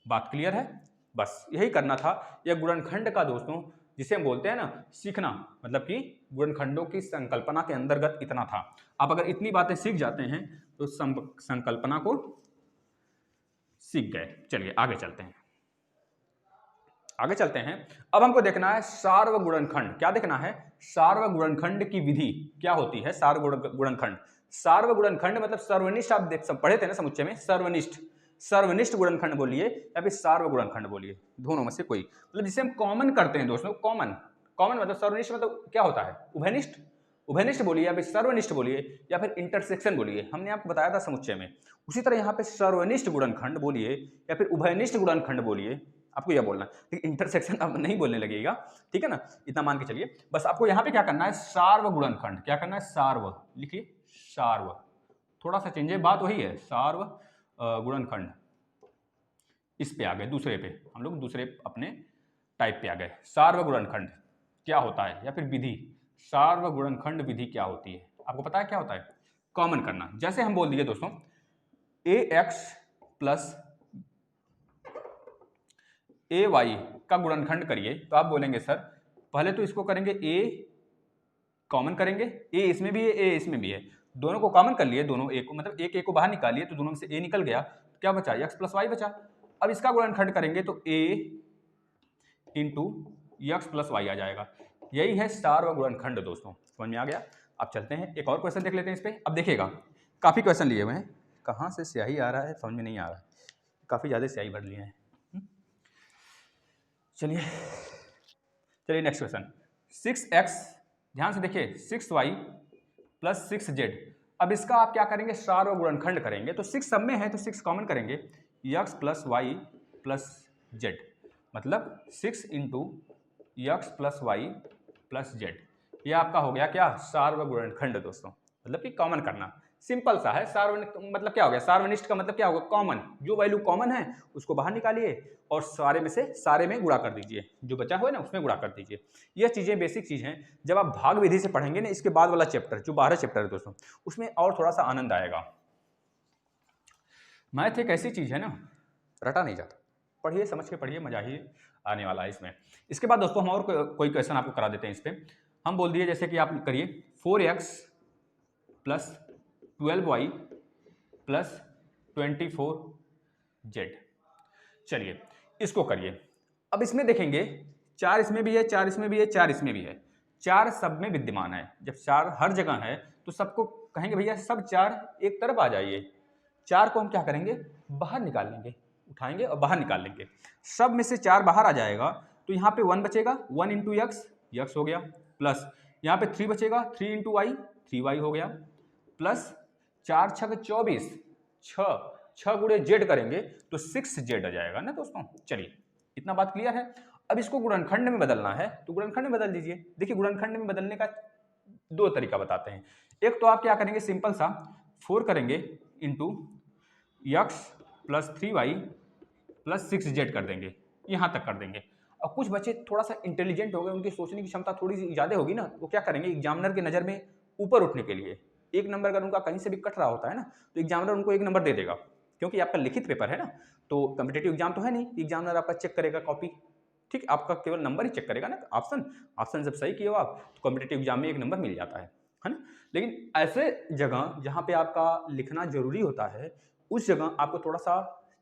बात क्लियर है? बस यही करना था। यह गुणनखंड का दोस्तों जिसे हम बोलते हैं ना सीखना, मतलब कि गुणनखंडों की संकल्पना के अंतर्गत इतना था। आप अगर इतनी बातें सीख जाते हैं तो संकल्पना को सीख गए। चलिए आगे चलते हैं, आगे चलते हैं। अब हमको देखना है सार्वगुणनखंड। क्या देखना है? सार्वगुणनखंड की विधि क्या होती है। सार्वगुणनखंड, सार्वगुणनखंड मतलब सर्वनिष्ठ, आप देख पढ़े थे ना समुच्चय में, सर्वनिष्ठ, सर्वनिष्ठ गुणनखंड बोलिए या फिर सार्वगुणनखंड बोलिए, दोनों में से कोई, मतलब जिसे हम कॉमन करते हैं दोस्तों, कॉमन, कॉमन मतलब सर्वनिष्ठ मतलब क्या होता है, उभयनिष्ठ, उभयनिष्ठ बोलिए या फिर सर्वनिष्ठ बोलिए या फिर इंटरसेक्शन बोलिए, हमने आपको बताया था समुच्चय में। उसी तरह यहाँ पे सर्वनिष्ठ गुणनखंड बोलिए या फिर उभयनिष्ठ गुणनखंड बोलिए, आपको यह बोलना है, लेकिन इंटरसेक्शन अब नहीं बोलने लगेगा, ठीक है ना, इतना मान के चलिए। बस आपको यहाँ पे क्या करना है, सार्वगुणनखंड, क्या करना है, सार्व लिखिए, सार्व, थोड़ा सा चेंज है, बात वही है, सार्व गुणनखंड। इस पे आ गए, दूसरे पे, हम लोग दूसरे अपने टाइप पे आ गए। सार्वगुणनखंड क्या होता है या फिर विधि, सार्वगुणनखंड विधि क्या होती है, आपको पता है क्या होता है, कॉमन करना। जैसे हम बोल दिए दोस्तों ax प्लस ay का गुणनखंड करिए, तो आप बोलेंगे सर पहले तो इसको करेंगे a कॉमन करेंगे, a इसमें भी है a इसमें भी है, दोनों को कॉमन कर लिए, दोनों a को मतलब एक a को बाहर निकालिए तो दोनों में से a निकल गया, क्या बचा, x प्लस वाई बचा। अब इसका गुणनखंड करेंगे तो a into x plus y आ जाएगा। यही है सार्वगुणनखंड दोस्तों, समझ में आ गया। अब चलते हैं एक और क्वेश्चन देख लेते हैं इस पे। अब देखिएगा काफ़ी क्वेश्चन लिए हुए हैं, कहाँ से स्याही आ रहा है समझ में नहीं आ रहा है, काफ़ी ज़्यादा स्याही भर लिए हैं। चलिए चलिए नेक्स्ट क्वेश्चन, 6x, ध्यान से देखिए 6y प्लस 6z। अब इसका आप क्या करेंगे, सार्वगुणनखंड करेंगे, तो 6 सब में है तो 6 कॉमन करेंगे, x plus y plus z, मतलब 6 into x plus y plus z, ये आपका हो गया क्या, सार्वगुणनखंड दोस्तों, मतलब कि कॉमन करना, सिंपल सा है। मतलब क्या हो गया, सार्वनिष्ठ का मतलब क्या होगा, कॉमन, जो वैल्यू कॉमन है उसको बाहर निकालिए और सारे में से सारे में गुणा कर दीजिए, जो बचा हुआ है ना उसमें गुणा कर दीजिए। ये चीज़ें बेसिक चीज़ हैं, जब आप भाग विधि से पढ़ेंगे ना इसके बाद वाला चैप्टर जो 12 चैप्टर है दोस्तों, उसमें और थोड़ा सा आनंद आएगा। मैथ एक ऐसी चीज़ है ना, रटा नहीं जाता, पढ़िए समझ के पढ़िए, मजा ही आने वाला है इसमें। इसके बाद दोस्तों हम और कोई क्वेश्चन आपको करा देते हैं इस पर। हम बोल दिए जैसे कि आप करिए 4x plus 12y plus 24z। चलिए इसको करिए। अब इसमें देखेंगे 4 इसमें भी है, 4 इसमें भी है, 4 इसमें भी है, 4 सब में विद्यमान है। जब 4 हर जगह है तो सबको कहेंगे भैया सब 4 एक तरफ आ जाइए। 4 को हम क्या करेंगे, बाहर निकाल लेंगे, उठाएंगे और बाहर निकाल लेंगे। सब में से 4 बाहर आ जाएगा तो यहाँ पे 1 बचेगा, 1 इंटू यक्स हो गया, प्लस यहाँ पे 3 बचेगा, 3 इंटू वाई, 3y हो गया, प्लस 4 छक 24, 6 गुणे जेड करेंगे तो 6z आ जाएगा ना दोस्तों। चलिए इतना बात क्लियर है। अब इसको गुणनखंड में बदलना है तो गुणनखंड में बदल दीजिए। देखिए गुणनखंड में बदलने का 2 तरीका बताते हैं। एक तो आप क्या करेंगे, सिंपल सा 4 करेंगे into x plus 3y plus 6z कर देंगे, यहाँ तक कर देंगे। और कुछ बच्चे थोड़ा सा इंटेलिजेंट हो गए, उनकी सोचने की क्षमता थोड़ी सी ज़्यादा होगी ना, वो क्या करेंगे, एग्जामिनर की नज़र में ऊपर उठने के लिए 1 नंबर अगर उनका कहीं से भी कट रहा होता है ना तो एग्जामिनर उनको 1 नंबर दे देगा, क्योंकि आपका लिखित पेपर है ना, तो कम्पिटेटिव एग्जाम तो है नहीं, एग्जामिनर आपका चेक करेगा कॉपी, ठीक, आपका केवल नंबर ही चेक करेगा ना, ऑप्शन जब सही किए हो आप तो कम्पिटेटिव एग्जाम में 1 नंबर मिल जाता है ना। लेकिन ऐसे जगह जहाँ पे आपका लिखना जरूरी होता है, उस जगह आपको थोड़ा सा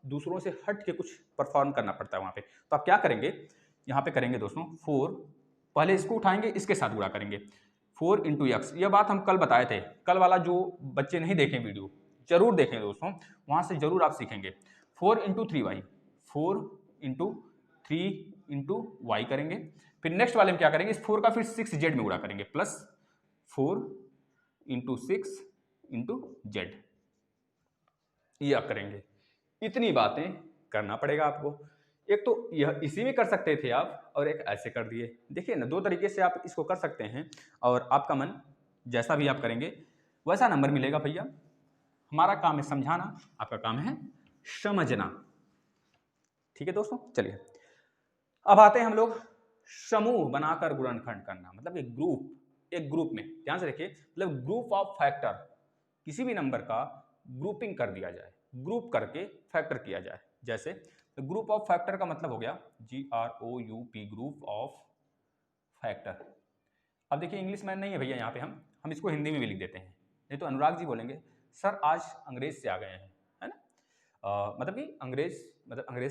दूसरों से हट के कुछ परफॉर्म करना पड़ता है वहाँ पे। तो आप क्या करेंगे, यहाँ पे करेंगे दोस्तों 4, पहले इसको उठाएंगे, इसके साथ गुणा करेंगे, 4 इंटू यक्स। यह बात हम कल बताए थे, कल वाला जो बच्चे नहीं देखें वीडियो जरूर देखें दोस्तों, वहां से जरूर आप सीखेंगे। 4 into 3y, 4 into 3 into Y करेंगे, फिर नेक्स्ट वाले में क्या करेंगे, इस 4 का फिर 6z में गुणा करेंगे, प्लस 4 इंटू 6 इंटू जेड, ये आप करेंगे। इतनी बातें करना पड़ेगा आपको। एक तो यह इसी में कर सकते थे आप, और एक ऐसे कर दिए। देखिए ना, दो तरीके से आप इसको कर सकते हैं, और आपका मन जैसा भी आप करेंगे वैसा नंबर मिलेगा भैया। हमारा काम है समझाना, आपका काम है समझना। ठीक है दोस्तों, चलिए अब आते हैं हम लोग समूह बनाकर गुणनखंड करना, मतलब एक ग्रुप में, ध्यान से देखिए, मतलब ग्रुप ऑफ फैक्टर, किसी भी नंबर का ग्रुपिंग कर दिया जाए, ग्रुप करके फैक्टर किया जाए। जैसे ग्रुप ऑफ फैक्टर का मतलब हो गया GROUP, ग्रुप ऑफ फैक्टर। अब देखिए इंग्लिश में नहीं है भैया, यहाँ पे हम इसको हिंदी में भी लिख देते हैं, नहीं तो अनुराग जी बोलेंगे सर आज अंग्रेज से आ गए हैं, है ना। मतलब कि अंग्रेज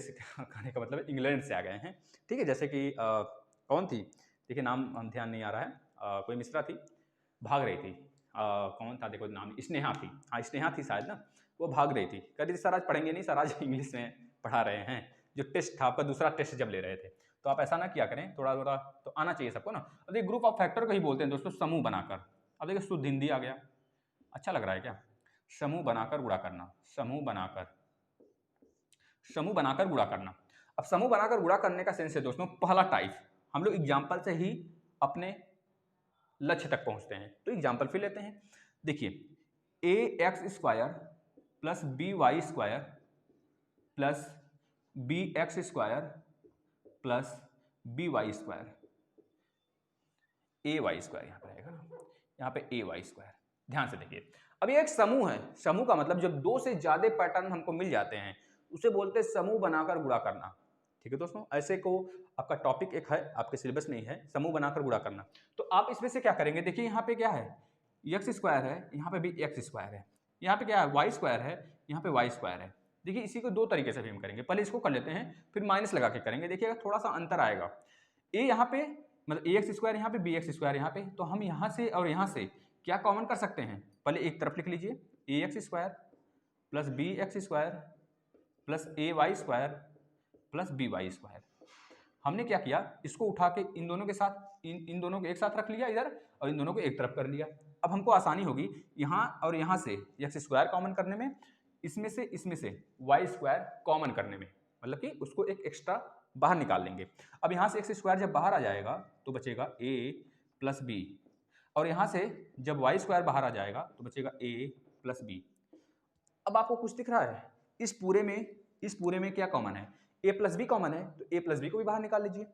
से कहने का मतलब इंग्लैंड से आ गए हैं। ठीक है, जैसे कि कौन थी, देखिए नाम ध्यान नहीं आ रहा है, कोई मिश्रा थी, भाग रही थी, कौन था, देखो नाम स्नेहा थी, हाँ स्नेहा थी शायद ना, वो भाग रही थी, कह रही थी सर आज पढ़ेंगे नहीं, सर आज इंग्लिश में पढ़ा रहे हैं, जो टेस्ट था आपका दूसरा टेस्ट जब ले रहे थे। तो आप ऐसा ना किया करें, थोड़ा थोड़ा तो आना चाहिए सबको ना। अब देखिए ग्रुप ऑफ फैक्टर को ही बोलते हैं दोस्तों समूह बनाकर। अब देखिए शुद्ध हिंदी आ गया, अच्छा लग रहा है क्या, समूह बनाकर गुणा करना, समूह बनाकर गुणा करना। अब समूह बनाकर गुणा करने का सेंस है दोस्तों, पहला टाइप, हम लोग एग्जाम्पल से ही अपने लक्ष्य तक पहुंचते हैं। तो एग्जाम्पल फिर लेते हैं, देखिए ax² plus by² plus bx² plus by², ay² यहाँ पर आएगा ना, यहाँ पे ay²। ध्यान से देखिए, अब ये एक समूह है, समूह का मतलब जब दो से ज्यादा पैटर्न हमको मिल जाते हैं उसे बोलते हैं समूह बनाकर गुणा करना। ठीक है दोस्तों, ऐसे को आपका टॉपिक एक है, आपके सिलेबस में ही है, समूह बनाकर गुणा करना। तो आप इसमें से क्या करेंगे, देखिए यहाँ पे क्या है, x² है, यहाँ पे भी x² है, यहाँ पे क्या है y² है, यहाँ पे y² है। देखिए इसी को दो तरीके से भी हम करेंगे, पहले इसको कर लेते हैं फिर माइनस लगा के करेंगे। देखिएगा थोड़ा सा अंतर आएगा, a यहाँ पे मतलब ax² यहाँ पे bx² यहाँ पे, तो हम यहाँ से और यहाँ से क्या कॉमन कर सकते हैं, पहले एक तरफ लिख लीजिए ax² plus bx² plus ay² plus by²। हमने क्या किया, इसको उठा के इन दोनों के साथ इन दोनों को एक साथ रख लिया इधर, और इन दोनों को एक तरफ कर लिया। अब हमको आसानी होगी यहाँ और यहाँ से x² कॉमन करने में, इसमें से y² कॉमन करने में, मतलब कि उसको एक एक्स्ट्रा बाहर निकाल लेंगे। अब यहाँ से x² जब बाहर आ जाएगा तो बचेगा a प्लस b, और यहाँ से जब y² बाहर आ जाएगा तो बचेगा a प्लस b। अब आपको कुछ दिख रहा है, इस पूरे में क्या कॉमन है, a प्लस बी कॉमन है, तो a प्लस बी को भी बाहर निकाल लीजिए।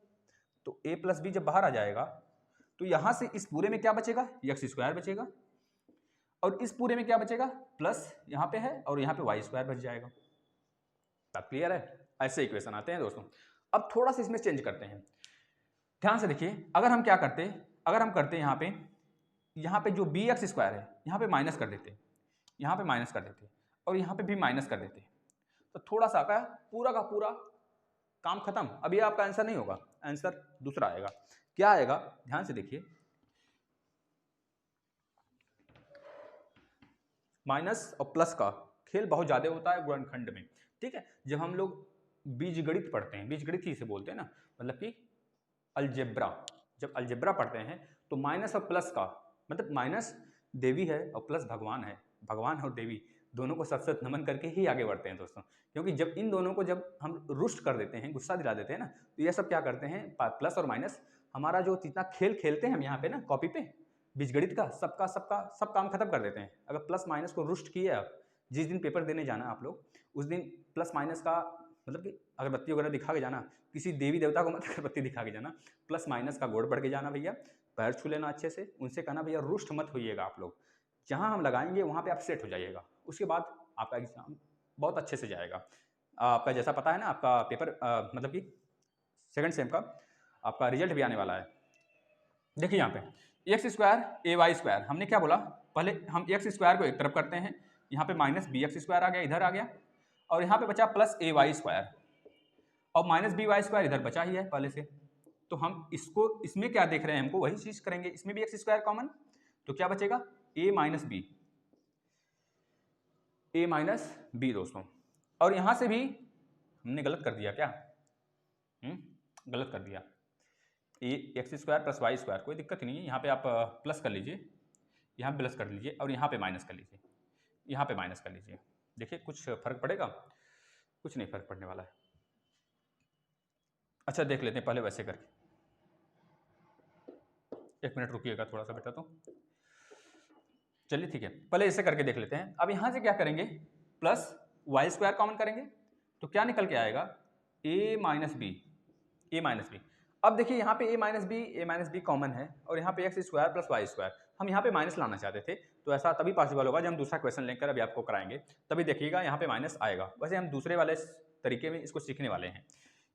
तो a प्लस बी जब बाहर आ जाएगा तो यहां से इस पूरे में क्या बचेगा, x² बचेगा, और इस पूरे में क्या बचेगा, प्लस यहाँ पे है और यहाँ पे y² बच जाएगा। बात क्लियर है, ऐसे इक्वेशन आते हैं दोस्तों। अब थोड़ा सा इसमें चेंज करते हैं, ध्यान से देखिए, अगर हम करते यहाँ पे जो bx² है यहाँ पे माइनस कर देते, यहाँ पे माइनस कर देते, और यहाँ पे भी माइनस कर देते, तो थोड़ा सा का पूरा काम खत्म। अब ये आपका आंसर नहीं होगा, आंसर दूसरा आएगा। क्या आएगा, ध्यान से देखिए, माइनस और प्लस का खेल बहुत ज्यादा होता है गुणनखंड में। ठीक है, जब हम लोग बीजगणित पढ़ते हैं, बीजगणित ही इसे बोलते हैं ना, मतलब कि अलजेब्रा, जब अलजेब्रा पढ़ते हैं तो माइनस और प्लस का मतलब माइनस देवी है और प्लस भगवान है, भगवान और देवी दोनों को सत नमन करके ही आगे बढ़ते हैं दोस्तों। क्योंकि जब इन दोनों को जब हम रुष्ट कर देते हैं, गुस्सा दिला देते हैं ना, तो ये सब क्या करते हैं, प्लस और माइनस हमारा जो जितना खेल खेलते हैं हम यहाँ पे ना कॉपी पे बीजगणित का सब काम खत्म कर देते हैं। अगर प्लस माइनस को रुष्ट किए आप, जिस दिन पेपर देने जाना आप लोग, उस दिन प्लस माइनस का मतलब कि अगरबत्ती वगैरह दिखा के जाना, किसी देवी देवता को मत अगरबत्ती दिखा के जाना, प्लस माइनस का गोड़ पड़ के जाना भैया, पैर छू लेना अच्छे से, उनसे कहना भैया रुष्ट मत होइएगा आप लोग, जहाँ हम लगाएंगे वहाँ पे आप सेट हो जाइएगा, उसके बाद आपका एग्जाम बहुत अच्छे से जाएगा। आपका जैसा पता है ना, आपका पेपर मतलब कि सेकंड सेम का आपका रिजल्ट भी आने वाला है। देखिए यहाँ पे x² ay², हमने क्या बोला, पहले हम x² को एक तरफ करते हैं, यहाँ पे माइनस bx² आ गया, इधर आ गया, और यहाँ पे बचा प्लस ay², और माइनस by² इधर बचा ही है पहले से। तो हम इसमें क्या देख रहे हैं, हमको वही चीज करेंगे, इसमें भी x² कॉमन, तो क्या बचेगा a minus b, a minus b दोस्तों। और यहाँ से भी हमने गलत कर दिया क्या? गलत कर दिया। A x square plus y square, कोई दिक्कत नहीं है, यहाँ पे आप प्लस कर लीजिए, यहाँ पे प्लस कर लीजिए और यहाँ पे माइनस कर लीजिए, यहाँ पे माइनस कर लीजिए। देखिए कुछ फर्क पड़ेगा? कुछ नहीं फर्क पड़ने वाला है। अच्छा देख लेते हैं पहले वैसे करके, 1 मिनट रुकिएगा थोड़ा सा बेटा। तो चलिए ठीक है, पहले ऐसे करके देख लेते हैं। अब यहाँ से क्या करेंगे, प्लस वाई स्क्वायर कॉमन करेंगे तो क्या निकल के आएगा, ए माइनस बी, ए माइनस बी। अब देखिए यहाँ पे ए माइनस बी कॉमन है और यहाँ पे x square plus y square, हम यहाँ पे माइनस लाना चाहते थे, तो ऐसा तभी पॉसिबल होगा जब हम दूसरा क्वेश्चन लेकर अभी आपको कराएंगे, तभी देखिएगा यहाँ पे माइनस आएगा। वैसे हम दूसरे वाले तरीके में इसको सीखने वाले हैं।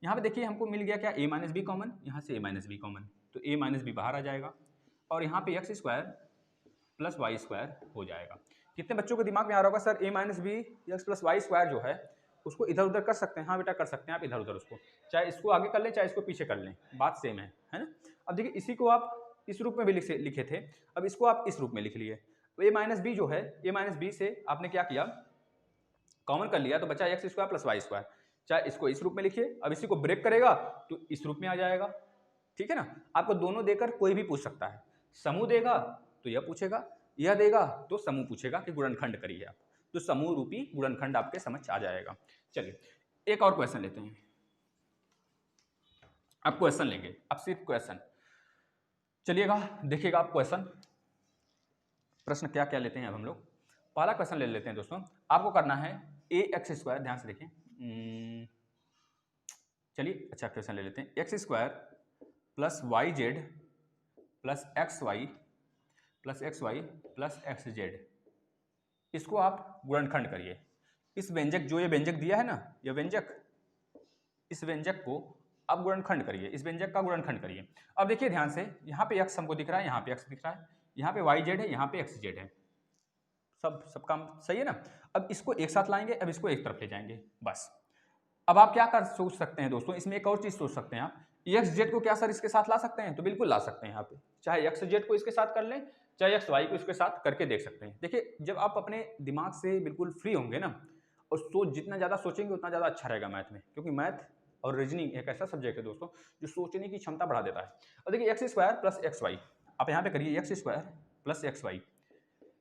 यहाँ पे देखिए हमको मिल गया क्या, ए माइनस बी कॉमन, यहाँ से ए माइनस बी कॉमन, तो ए माइनस बी बाहर आ जाएगा और यहाँ पे x square plus y square हो जाएगा। कितने बच्चों के दिमाग में आ रहा होगा, sir a minus b x plus y square जो है उसको इधर उधर कर सकते हैं? हाँ बेटा कर सकते हैं आप इधर उधर उसको, चाहे इसको आगे कर लें चाहे इसको पीछे कर लें, बात सेम है ना। अब देखिए इसी को आप इस रूप में भी लिखे थे, अब इसको आप इस रूप में लिख लिए, तो ए माइनस बी जो है, ए माइनस बी से आपने क्या किया, कॉमन कर लिया, तो बचा x square plus y square. चाहे इसको इस रूप में लिखिए, अब इसी को ब्रेक करेगा तो इस रूप में आ जाएगा, ठीक है ना। आपको दोनों देकर कोई भी पूछ सकता है, समूह देगा तो यह पूछेगा, यह देगा तो समूह पूछेगा कि गुणनखंड करिए आप, तो समूह रूपी गुणनखंड आपके समझ आ जाएगा। चलिए एक और क्वेश्चन लेते हैं, आप क्वेश्चन लेंगे, अब सिर्फ क्वेश्चन। चलिएगा देखिएगा आप क्वेश्चन, प्रश्न क्या क्या लेते हैं अब हम लोग। पहला क्वेश्चन ले लेते हैं दोस्तों, आपको करना है ए एक्स स्क्वायर, ध्यान से देखिए, चलिए अच्छा क्वेश्चन ले लेते हैं, x square plus y z plus x y plus x y plus x z, इसको आप गुणनखंड करिए। इस व्यंजक, जो ये व्यंजक दिया है ना, ये व्यंजक, इस व्यंजक को आप गुणनखंड करिए, इस व्यंजक का गुणनखंड करिए। अब देखिए ध्यान से, यहाँ पे x हमको दिख रहा है, यहाँ पे x दिख रहा है, यहाँ पे वाई जेड है, यहाँ पे एक्स जेड है, सब काम सही है ना। अब इसको एक साथ लाएंगे, अब इसको एक तरफ ले जाएंगे, बस। अब आप क्या कर सोच सकते हैं दोस्तों, इसमें एक और चीज सोच सकते हैं आप, एक्स जेड को क्या सर इसके साथ ला सकते हैं? तो बिल्कुल ला सकते हैं, यहाँ पे चाहे एक्स जेड को इसके साथ कर लें, चाहे एक्स वाई को इसके साथ करके देख सकते हैं। देखिए जब आप अपने दिमाग से बिल्कुल फ्री होंगे ना, और जितना ज़्यादा सोचेंगे उतना ज़्यादा अच्छा रहेगा मैथ में, क्योंकि मैथ और रीजनिंग एक ऐसा सब्जेक्ट है दोस्तों जो सोचने की क्षमता बढ़ा देता है। और देखिए x square plus x y, आप यहाँ पे करिए x square plus x y.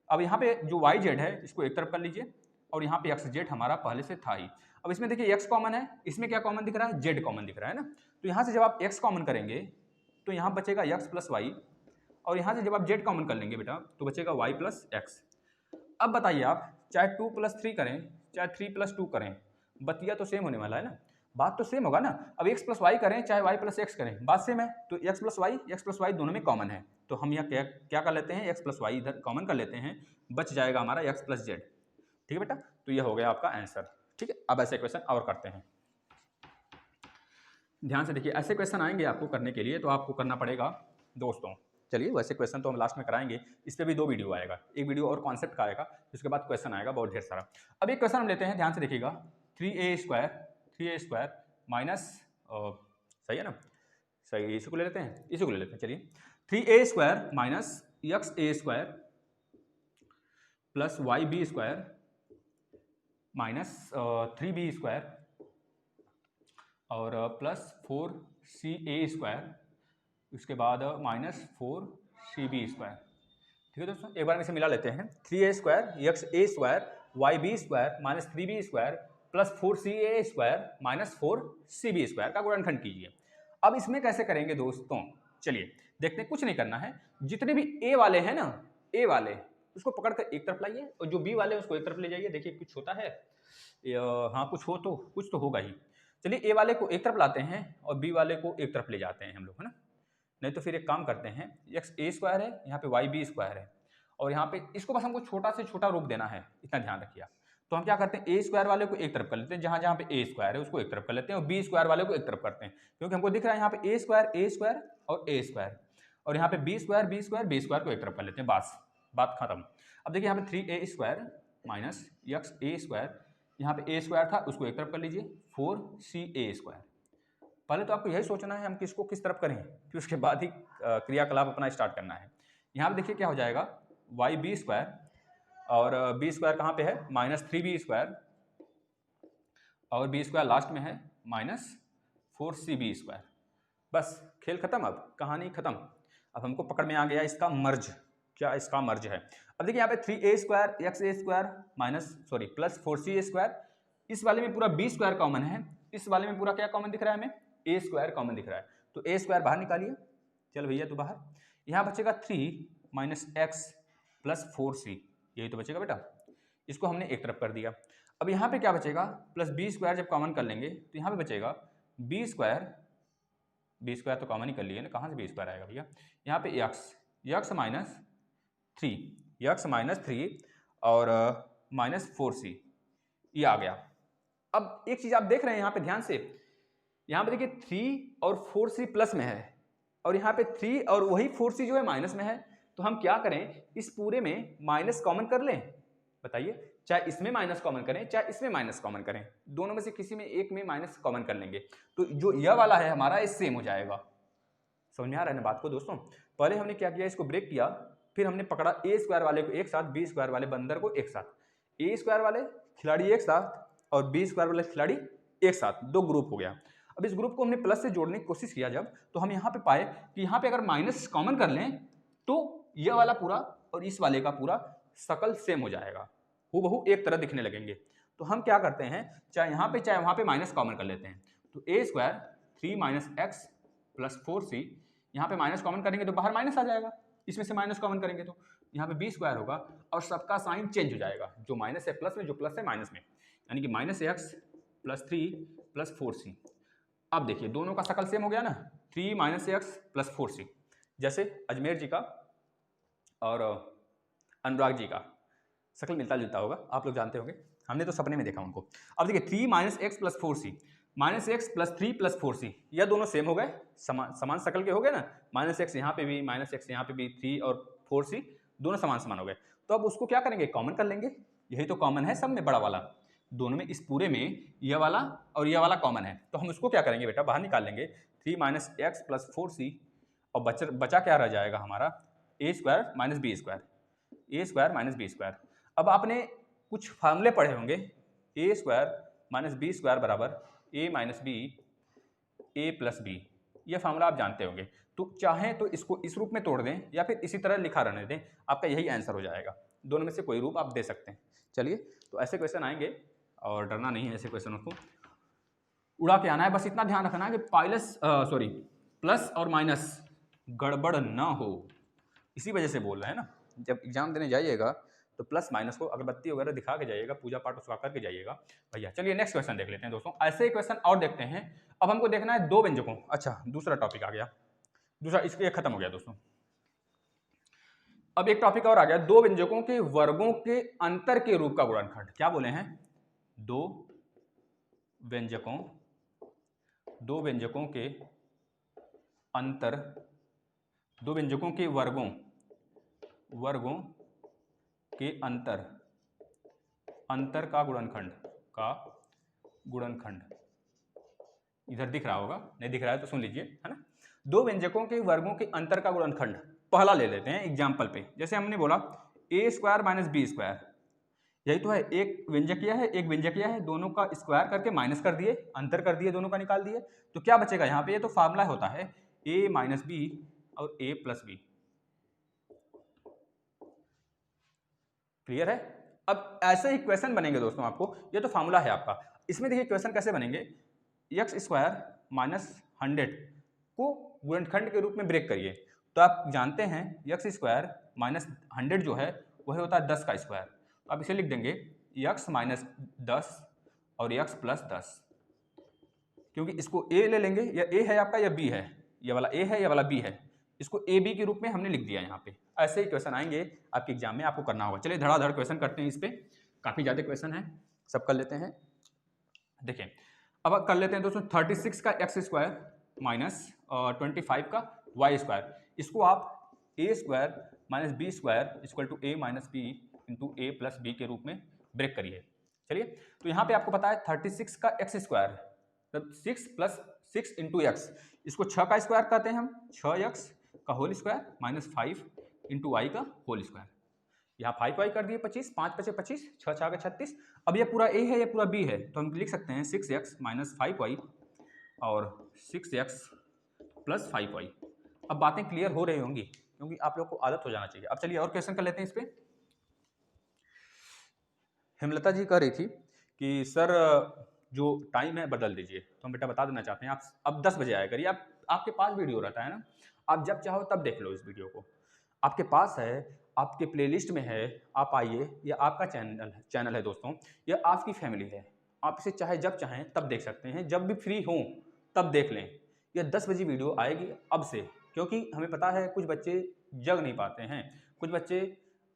अब यहाँ पे जो वाई जेड है इसको एक तरफ कर लीजिए, और यहाँ पे एक्स जेड हमारा पहले से था ही। अब इसमें देखिए एक्स कॉमन है, इसमें क्या कॉमन दिख रहा है, जेड कॉमन दिख रहा है ना। तो यहाँ से जब आप एक्स कॉमन करेंगे तो यहाँ बचेगा एक्स प्लस वाई, और यहाँ से जब आप जेड कॉमन कर लेंगे बेटा तो बचेगा वाई प्लस एक्स। अब बताइए आप चाहे 2 + 3 करें चाहे 3 + 2 करें, बतिया तो सेम होने वाला है ना, बात तो सेम होगा ना। अब x + y करें चाहे y + x करें, बात सेम है। तो x + y दोनों में कॉमन है, तो हम यहाँ क्या कर लेते हैं, x + y इधर कॉमन कर लेते हैं, बच जाएगा हमारा x + z। ठीक है बेटा, तो यह हो गया आपका आंसर। ठीक है, अब ऐसे क्वेश्चन और करते हैं, ध्यान से देखिए। ऐसे क्वेश्चन आएंगे आपको करने के लिए, तो आपको करना पड़ेगा दोस्तों। चलिए वैसे क्वेश्चन तो हम लास्ट में कराएंगे, इस पर भी 2 वीडियो आएगा, एक वीडियो और कॉन्सेप्ट का आएगा, उसके बाद क्वेश्चन आएगा बहुत ढेर सारा। अब एक क्वेश्चन हम लेते हैं, ध्यान से देखिएगा, 3a² माइनस, सही है ना, सही, इसी को ले लेते हैं, इसी को ले लेते हैं। चलिए 3a² minus xa² plus yb² minus 3b² और प्लस 4ca², उसके बाद माइनस 4cb²। ठीक है दोस्तों, एक बार में इसे मिला लेते हैं, 3a² xa² yb² minus 3b² plus 4ca² minus 4cb² का गुणनखंड कीजिए। अब इसमें कैसे करेंगे दोस्तों, चलिए देखते हैं। कुछ नहीं करना है, जितने भी a वाले हैं ना, a वाले उसको पकड़कर एक तरफ लाइए, और जो b वाले उसको एक तरफ ले जाइए। देखिए कुछ होता है, हाँ कुछ तो होगा ही। चलिए a वाले को एक तरफ लाते हैं और b वाले को एक तरफ ले जाते हैं हम लोग, है ना। नहीं तो फिर एक काम करते हैं, xa² है, यहाँ पे yb² है, और यहाँ पे इसको बस हमको छोटा से छोटा रूप देना है, इतना ध्यान रखिए। तो हम क्या करते हैं, a² वाले को एक तरफ कर लेते हैं, जहाँ जहाँ पे a² है उसको एक तरफ कर लेते हैं, और b² वाले को एक तरफ करते हैं, क्योंकि हमको दिख रहा है यहाँ पे a² और a², और यहाँ पे b² को एक तरफ कर लेते हैं, बस बात खत्म। अब देखिए यहाँ पे 3a² माइनस xa², यहाँ पे a² था उसको एक तरफ कर लीजिए, 4ca²। पहले तो आपको यही सोचना है हम किसको किस तरफ करें, फिर उसके बाद ही क्रियाकलाप अपना स्टार्ट करना है। यहाँ पे देखिए क्या हो जाएगा, yb² और बी स्क्वायर कहाँ पे है -3b², और बी स्क्वायर लास्ट में है -4cb²। बस खेल खत्म, अब कहानी खत्म। अब हमको पकड़ में आ गया इसका मर्ज, क्या इसका मर्ज है। अब देखिए यहाँ पे 3a² x² प्लस 4ca², इस वाले में पूरा b² कॉमन है, इस वाले में पूरा क्या कॉमन दिख रहा है हमें, a² कॉमन दिख रहा है, तो a² बाहर निकालिए, चल भैया तो बाहर। यहाँ बचेगा 3 - x प्लस 4c, यही तो बचेगा बेटा, इसको हमने एक तरफ कर दिया। अब यहाँ पे क्या बचेगा, प्लस b² जब कॉमन कर लेंगे तो यहाँ पे बचेगा b² तो कॉमन ही कर लिए ना, कहाँ से b² आएगा भैया, यहाँ पे x -3 और -4c, ये आ गया। अब एक चीज आप देख रहे हैं यहाँ पे ध्यान से, यहाँ पे देखिए 3 और 4c प्लस में है, और यहाँ पे 3 और वही 4c जो है माइनस में है, तो हम क्या करें, इस पूरे में माइनस कॉमन कर लें, बताइए, चाहे इसमें माइनस कॉमन करें चाहे इसमें माइनस कॉमन करें, दोनों में से किसी में एक में माइनस कॉमन कर लेंगे, तो जो यह वाला है हमारा, ये सेम हो जाएगा। समझ में आ रहा है ना बात को दोस्तों। पहले हमने क्या किया, इसको ब्रेक किया, फिर हमने पकड़ा a² वाले को एक साथ, b² वाले बंदर को एक साथ, a² वाले खिलाड़ी एक साथ और b² वाले खिलाड़ी एक साथ, दो ग्रुप हो गया। अब इस ग्रुप को हमने प्लस से जोड़ने की कोशिश किया जब, तो हम यहाँ पे पाए कि यहाँ पे अगर माइनस कॉमन कर लें तो यह वाला पूरा और इस वाले का पूरा शकल सेम हो जाएगा, हूबहू एक तरह दिखने लगेंगे। तो हम क्या करते हैं, चाहे यहाँ पे चाहे वहाँ पे माइनस कॉमन कर लेते हैं, तो a² 3 - x प्लस 4c, यहाँ पे माइनस कॉमन करेंगे तो बाहर माइनस आ जाएगा, इसमें से माइनस कॉमन करेंगे तो यहाँ पे b² होगा और सबका साइन चेंज हो जाएगा, जो माइनस है प्लस में, जो प्लस है माइनस में, यानी कि -x प्लस 3 प्लस 4c। अब देखिए दोनों का शकल सेम हो गया ना, 3 - x प्लस 4c, जैसे अजमेर जी का और अनुराग जी का शकल मिलता जुलता होगा, आप लोग जानते होंगे, हमने तो सपने में देखा उनको। अब देखिए 3 - x plus 4c, -x plus 3 plus 4c, यह दोनों सेम हो गए, समान शकल के हो गए ना, -x यहाँ पे भी, -x यहाँ पे भी, 3 और 4c दोनों समान हो गए। तो अब उसको क्या करेंगे, कॉमन कर लेंगे, यही तो कॉमन है सब में, बड़ा वाला, दोनों में, इस पूरे में यह वाला और यह वाला कॉमन है, तो हम उसको क्या करेंगे बेटा, बाहर निकाल लेंगे, 3 - x प्लस 4c, और बचा क्या रह जाएगा हमारा, a² - b²। अब आपने कुछ फार्मूले पढ़े होंगे, a² - b² बराबर a - b a plus b, यह फार्मूला आप जानते होंगे। तो चाहें तो इसको इस रूप में तोड़ दें या फिर इसी तरह लिखा रहने दें, आपका यही आंसर हो जाएगा, दोनों में से कोई रूप आप दे सकते हैं। चलिए, तो ऐसे क्वेश्चन आएंगे और डरना नहीं है, ऐसे क्वेश्चनों को उड़ा के आना है, बस इतना ध्यान रखना है कि प्लस और माइनस गड़बड़ ना हो, इसी वजह से बोल रहे हैं ना, जब एग्जाम देने जाइएगा तो प्लस माइनस को अगरबत्ती वगैरह दिखा के जाइएगा, पूजा पाठ उसका करके जाइएगा भैया। चलिए नेक्स्ट क्वेश्चन देख लेते हैं दोस्तों, ऐसे ही क्वेश्चन और देखते हैं। अब हमको देखना है दो व्यंजकों, अच्छा दूसरा टॉपिक आ गया, दूसरा इसके खत्म हो गया दोस्तों। अब एक टॉपिक और आ गया, दो व्यंजकों के वर्गों के अंतर के रूप का गुणनखंड। क्या बोले हैं, दो व्यंजकों के अंतर, दो व्यंजकों के वर्गों के अंतर का गुणनखंड, इधर दिख रहा होगा, नहीं दिख रहा है तो सुन लीजिए, है ना। दो व्यंजकों के वर्गों के अंतर का गुणनखंड पहला ले लेते हैं एग्जाम्पल पे, जैसे हमने बोला a² - b², यही तो है, एक व्यंजक यह है, एक व्यंजक यह है, दोनों का स्क्वायर करके माइनस कर दिए, अंतर कर दिए, दोनों का निकाल दिए, तो क्या बचेगा यहाँ पे, ये तो फार्मूला होता है a - b और a प्लस b। क्लियर है। अब ऐसे ही क्वेश्चन बनेंगे दोस्तों, आपको ये तो फार्मूला है आपका, इसमें देखिए क्वेश्चन कैसे बनेंगे, x² - 100 को गुणनखंड के रूप में ब्रेक करिए, तो आप जानते हैं x² - 100 जो है वह होता है 10 का स्क्वायर, तो आप इसे लिख देंगे x - 10 और x प्लस 10, क्योंकि इसको a ले लेंगे, या a है आपका या b है, ये वाला a है, ये वाला b है, इसको a b के रूप में हमने लिख दिया यहाँ पे। ऐसे ही क्वेश्चन आएंगे आपके एग्जाम में, आपको करना होगा। चलिए धड़ाधड़ क्वेश्चन करते हैं, इस पे काफी ज्यादा क्वेश्चन है, सब कर लेते हैं। देखिए अब कर लेते हैं दोस्तों, 36 का x² माइनस 25 का y², इसको आप a² - b² equal to a - b into a plus b के रूप में ब्रेक करिए। चलिए, तो यहाँ पे आपको पता है 36 का x², तब 6 प्लस 6 इंटू एक्स, इसको 6 का स्क्वायर कहते हैं हम, 6x का whole square minus 5 into y का होल स्क्वायर। यहाँ 5y कर दिए 25, 5 बचे 25, 6 6 36। अब ये पूरा a है, ये पूरा b है, तो हम लिख सकते हैं 6x माइनस 5y और 6x प्लस 5y। अब बातें क्लियर हो रही होंगी क्योंकि आप लोग को आदत हो जाना चाहिए। अब चलिए और क्वेश्चन कर लेते हैं इस पर। हेमलता जी कह रही थी कि सर जो टाइम है बदल दीजिए, तो हम बेटा बता देना चाहते हैं आप अब 10 बजे आया करिए। आपके पास वीडियो रहता है ना, आप जब चाहो तब देख लो इस वीडियो को, आपके पास है, आपके प्लेलिस्ट में है, आप आइए। ये आपका चैनल है दोस्तों, ये आपकी फैमिली है, आप इसे चाहे जब चाहें तब देख सकते हैं, जब भी फ्री हों तब देख लें। ये 10 बजे वीडियो आएगी अब से, क्योंकि हमें पता है कुछ बच्चे जग नहीं पाते हैं, कुछ बच्चे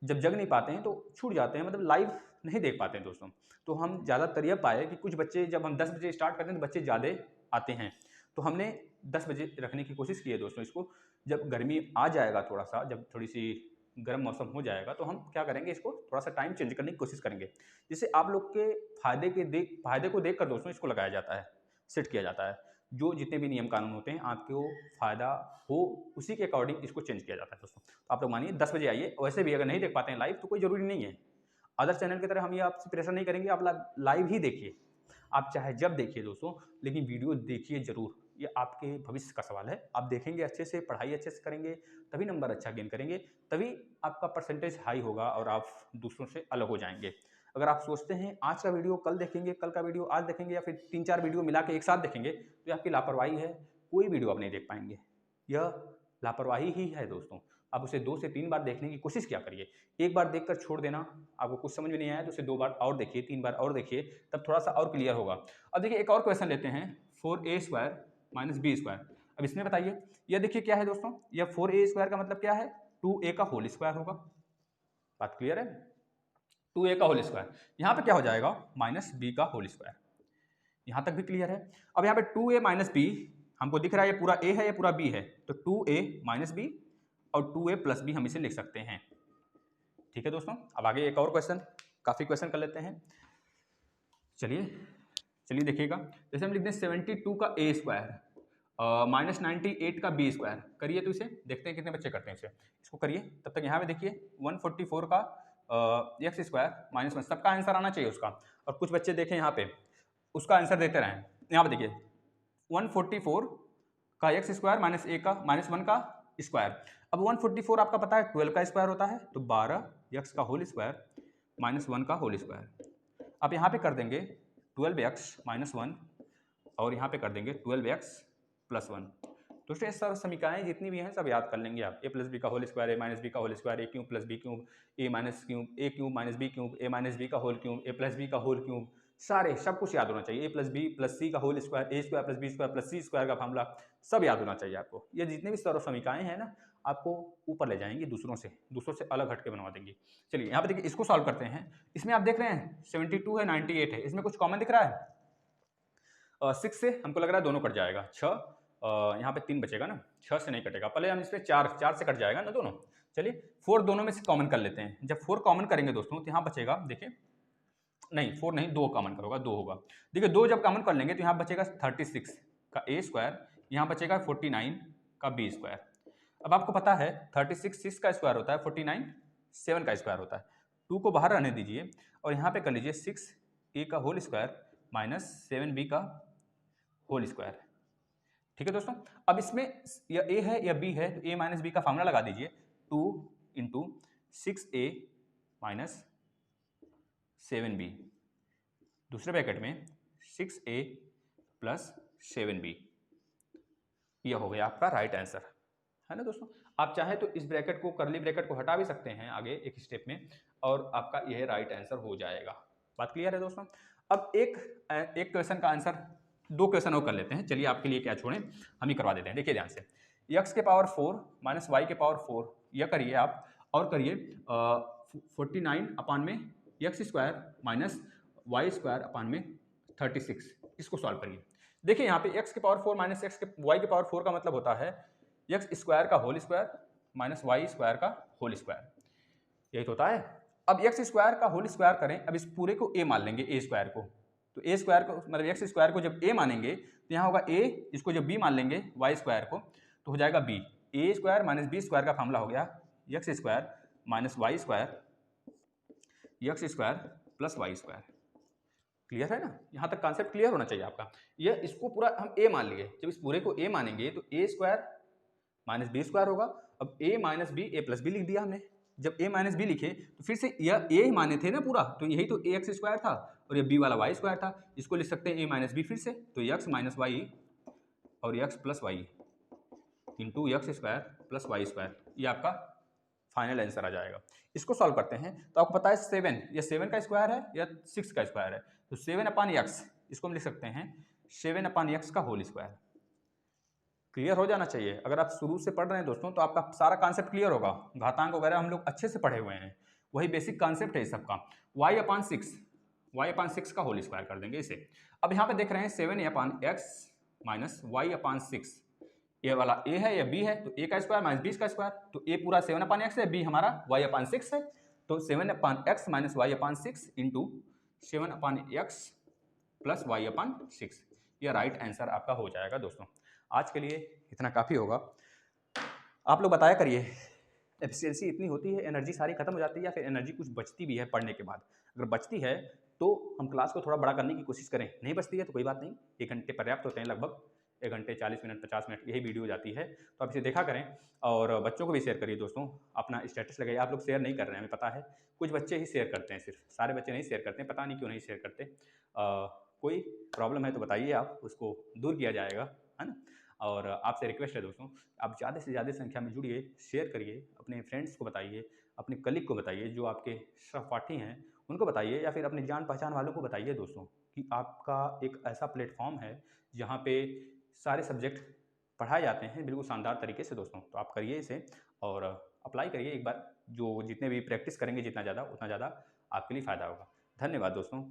जब जग नहीं पाते हैं तो छूट जाते हैं, मतलब लाइव नहीं देख पाते हैं दोस्तों। तो हम ज़्यादातर यह पाए कि कुछ बच्चे, जब हम 10 बजे स्टार्ट करते हैं तो बच्चे ज़्यादा आते हैं, तो हमने 10 बजे रखने की कोशिश की है दोस्तों इसको। जब गर्मी आ जाएगा थोड़ा सा, जब थोड़ी सी गर्म मौसम हो जाएगा तो हम क्या करेंगे, इसको थोड़ा सा टाइम चेंज करने की कोशिश करेंगे, जिससे आप लोग के फायदे को देखकर दोस्तों इसको लगाया जाता है, सेट किया जाता है। जो जितने भी नियम कानून होते हैं आपको फ़ायदा हो उसी के अकॉर्डिंग इसको चेंज किया जाता है दोस्तों। तो आप लोग मानिए 10 बजे आइए। वैसे भी अगर नहीं देख पाते हैं लाइव तो कोई ज़रूरी नहीं है, अदर चैनल की तरह हम ये आपसे प्रेशर नहीं करेंगे, आप लाइव ही देखिए, आप चाहे जब देखिए दोस्तों, लेकिन वीडियो देखिए ज़रूर। ये आपके भविष्य का सवाल है, आप देखेंगे अच्छे से, पढ़ाई अच्छे से करेंगे, तभी नंबर अच्छा गेन करेंगे, तभी आपका परसेंटेज हाई होगा और आप दूसरों से अलग हो जाएंगे। अगर आप सोचते हैं आज का वीडियो कल देखेंगे, कल का वीडियो आज देखेंगे, या फिर 3-4 वीडियो मिला के एक साथ देखेंगे, तो ये आपकी लापरवाही है, कोई वीडियो आप नहीं देख पाएंगे। यह लापरवाही ही है दोस्तों। आप उसे 2 से 3 बार देखने की कोशिश क्या करिए, एक बार देखकर छोड़ देना, आपको कुछ समझ में नहीं आया तो उसे 2 बार और देखिए, 3 बार और देखिए, तब थोड़ा सा और क्लियर होगा। अब देखिए एक और क्वेश्चन लेते हैं, 4a² माइनस b²। अब इसमें बताइए, यह देखिए क्या है दोस्तों, यह 4a² का मतलब क्या है, 2a का होल स्क्वायर होगा। बात क्लियर है, 2a का होल स्क्वायर, यहाँ पे क्या हो जाएगा, माइनस b का होल स्क्वायर। यहाँ तक भी क्लियर है। अब यहाँ पे 2a माइनस b हमको दिख रहा है, ये पूरा a है, ये पूरा b है, तो 2a माइनस b और 2a प्लस b हम इसे लिख सकते हैं। ठीक है दोस्तों, अब आगे एक और क्वेश्चन, काफ़ी क्वेश्चन कर लेते हैं। चलिए देखिएगा, जैसे हम लिखते हैं 72 का a² माइनस 98 का b²। करिए तो इसे देखते हैं कितने बच्चे करते हैं इसको करिए। तब तक यहाँ पे देखिए 144 का x² माइनस 1, सबका आंसर आना चाहिए उसका। और कुछ बच्चे देखें यहाँ पे उसका आंसर देते रहें। यहाँ पे देखिए 144 का x² माइनस माइनस 1 का स्क्वायर। अब 144 आपका पता है 12 का स्क्वायर होता है, तो 12x का होल स्क्वायर माइनस 1 का होल स्क्वायर। अब यहाँ पे कर देंगे 12x माइनस 1 और यहाँ पे कर देंगे 12x प्लस 1। दोस्तों ये सब समीकरणाएं जितनी भी हैं सब याद कर लेंगे आप। a प्लस बी का whole square, a minus b का whole square, a cube plus b cube, a minus cube, a cube minus b cube, a minus b का whole cube, a plus b का whole cube, सारे सब कुछ याद होना चाहिए। A plus b plus c का whole square, a square plus b square plus c square का फार्मूला, सब याद होना चाहिए आपको। ये जितने भी सर्व समीकरणाएं हैं ना, आपको ऊपर ले जाएंगे, दूसरों से अलग हटके बनवा देंगे। चलिए यहाँ पे देखिए इसको सॉल्व करते हैं। इसमें आप देख रहे हैं 72 है, 98 है, इसमें कुछ कॉमन दिख रहा है। 6 से हमको लग रहा है दोनों कट जाएगा, 6 यहाँ पे 3 बचेगा ना, 6 से नहीं कटेगा, पहले हम इस पर 4 से कट जाएगा ना दोनों। चलिए 4 दोनों में से कॉमन कर लेते हैं। जब 4 कॉमन करेंगे दोस्तों तो यहाँ बचेगा, देखिए नहीं 4 नहीं 2 कॉमन करोगा, 2 होगा। देखिए 2 जब कॉमन कर लेंगे तो यहाँ बचेगा 36 का a², यहाँ बचेगा 49 का b²। अब आपको पता है 36 6 का स्क्वायर होता है, 49 7 का स्क्वायर होता है। 2 को बाहर रहने दीजिए और यहाँ पे कर लीजिए 6a का होल स्क्वायर माइनस 7b का होल स्क्वायर। ठीक है दोस्तों, अब इसमें या a है या b है, तो a माइनस बी का फार्मूला लगा दीजिए, 2 इंटू 6a माइनस 7b, दूसरे ब्रैकेट में 6a प्लस 7b। यह हो गया आपका राइट आंसर, है ना दोस्तों। आप चाहे तो इस ब्रैकेट को, करली ब्रैकेट को हटा भी सकते हैं आगे एक स्टेप में, और आपका यह राइट आंसर हो जाएगा। बात क्लियर है दोस्तों। अब एक क्वेश्चन का आंसर, 2 क्वेश्चन और कर लेते हैं। चलिए आपके लिए क्या छोड़ें, हम ही करवा देते हैं। देखिए ध्यान से, x के पावर 4 माइनस वाई के पावर 4, यह करिए आप, और करिए 49 अपान में x² माइनस y² अपान में 36, इसको सॉल्व करिए। देखिए यहाँ पे x के पावर 4 माइनस y के पावर 4 का मतलब होता है x² का होल स्क्वायर माइनस y² का होल स्क्वायर, यही तो होता है। अब x² का होल स्क्वायर करें, अब इस पूरे को a मान लेंगे, a² को, तो a² को मतलब x² को जब a मानेंगे तो यहाँ होगा a, इसको जब b मान लेंगे y² को तो हो जाएगा b। a² माइनस b² का फार्मूला हो गया x² minus y² x square plus y square. Clear है ना, यहाँ तक कॉन्सेप्ट क्लियर होना चाहिए आपका। ये इसको पूरा हम ए मान लिए, जब इस पूरे को ए मानेंगे तो ए स्क्वायर माइनस बी स्क्वायर होगा। अब ए माइनस बी ए प्लस बी लिख दिया हमने। जब ए माइनस बी लिखे तो फिर से यह ए ही माने थे ना पूरा, तो यही तो ए एक्स स्क्वायर था और ये बी वाला वाई स्क्वायर था। इसको लिख सकते हैं ए माइनस बी फिर से, तो एक्स माइनस वाई और x plus y into x square plus y square, ये आपका फाइनल आंसर आ जाएगा। इसको सॉल्व करते हैं तो आपको पता है 7, ये 7 का स्क्वायर है या 6 का स्क्वायर है, तो 7 अपान एक्स, इसको हम लिख सकते हैं 7 अपान एक्स का होल स्क्वायर। क्लियर हो जाना चाहिए। अगर आप शुरू से पढ़ रहे हैं दोस्तों तो आपका सारा कॉन्सेप्ट क्लियर होगा। घातांक वगैरह हम लोग अच्छे से पढ़े हुए हैं, वही बेसिक कॉन्सेप्ट है सबका। y अपान 6 का होल स्क्वायर कर देंगे इसे। अब यहाँ पे देख रहे हैं 7 अपान एक्स माइनस वाई अपान 6, ए वाला ए है या बी है, तो ए का स्क्वायर माइनस बी का स्क्वायर, तो ए पूरा 7 अपान एक्स है, बी हमारा y अपान 6 है, तो 7 अपान एक्स माइनस वाई अपान 6 इंटू 7 अपान एक्स प्लस वाई अपान 6, ये राइट आंसर आपका हो जाएगा दोस्तों। आज के लिए इतना काफ़ी होगा। आप लोग बताया करिए, एफिशिएंसी इतनी होती है, एनर्जी सारी खत्म हो जाती है या फिर एनर्जी कुछ बचती भी है पढ़ने के बाद? अगर बचती है तो हम क्लास को थोड़ा बड़ा करने की कोशिश करें, नहीं बचती है तो कोई बात नहीं, 1 घंटे पर्याप्त होते हैं, लगभग 1 घंटे 40 मिनट 50 मिनट यही वीडियो जाती है, तो आप इसे देखा करें और बच्चों को भी शेयर करिए दोस्तों। अपना स्टेटस लगाइए। आप लोग शेयर नहीं कर रहे हैं, हमें पता है, कुछ बच्चे ही शेयर करते हैं, सिर्फ सारे बच्चे नहीं शेयर करते हैं, पता नहीं क्यों नहीं शेयर करते। कोई प्रॉब्लम है तो बताइए, आप उसको दूर किया जाएगा, है ना। और आपसे रिक्वेस्ट है दोस्तों, आप ज़्यादा से ज़्यादा संख्या में जुड़िए, शेयर करिए, अपने फ्रेंड्स को बताइए, अपने कलीग को बताइए, जो आपके सहपाठी हैं उनको बताइए, या फिर अपने जान पहचान वालों को बताइए दोस्तों कि आपका एक ऐसा प्लेटफॉर्म है जहाँ पे सारे सब्जेक्ट पढ़ाए जाते हैं बिल्कुल शानदार तरीके से दोस्तों। तो आप करिए इसे और अप्लाई करिए एक बार, जो जितने भी प्रैक्टिस करेंगे जितना ज़्यादा, उतना ज़्यादा आपके लिए फ़ायदा होगा। धन्यवाद दोस्तों।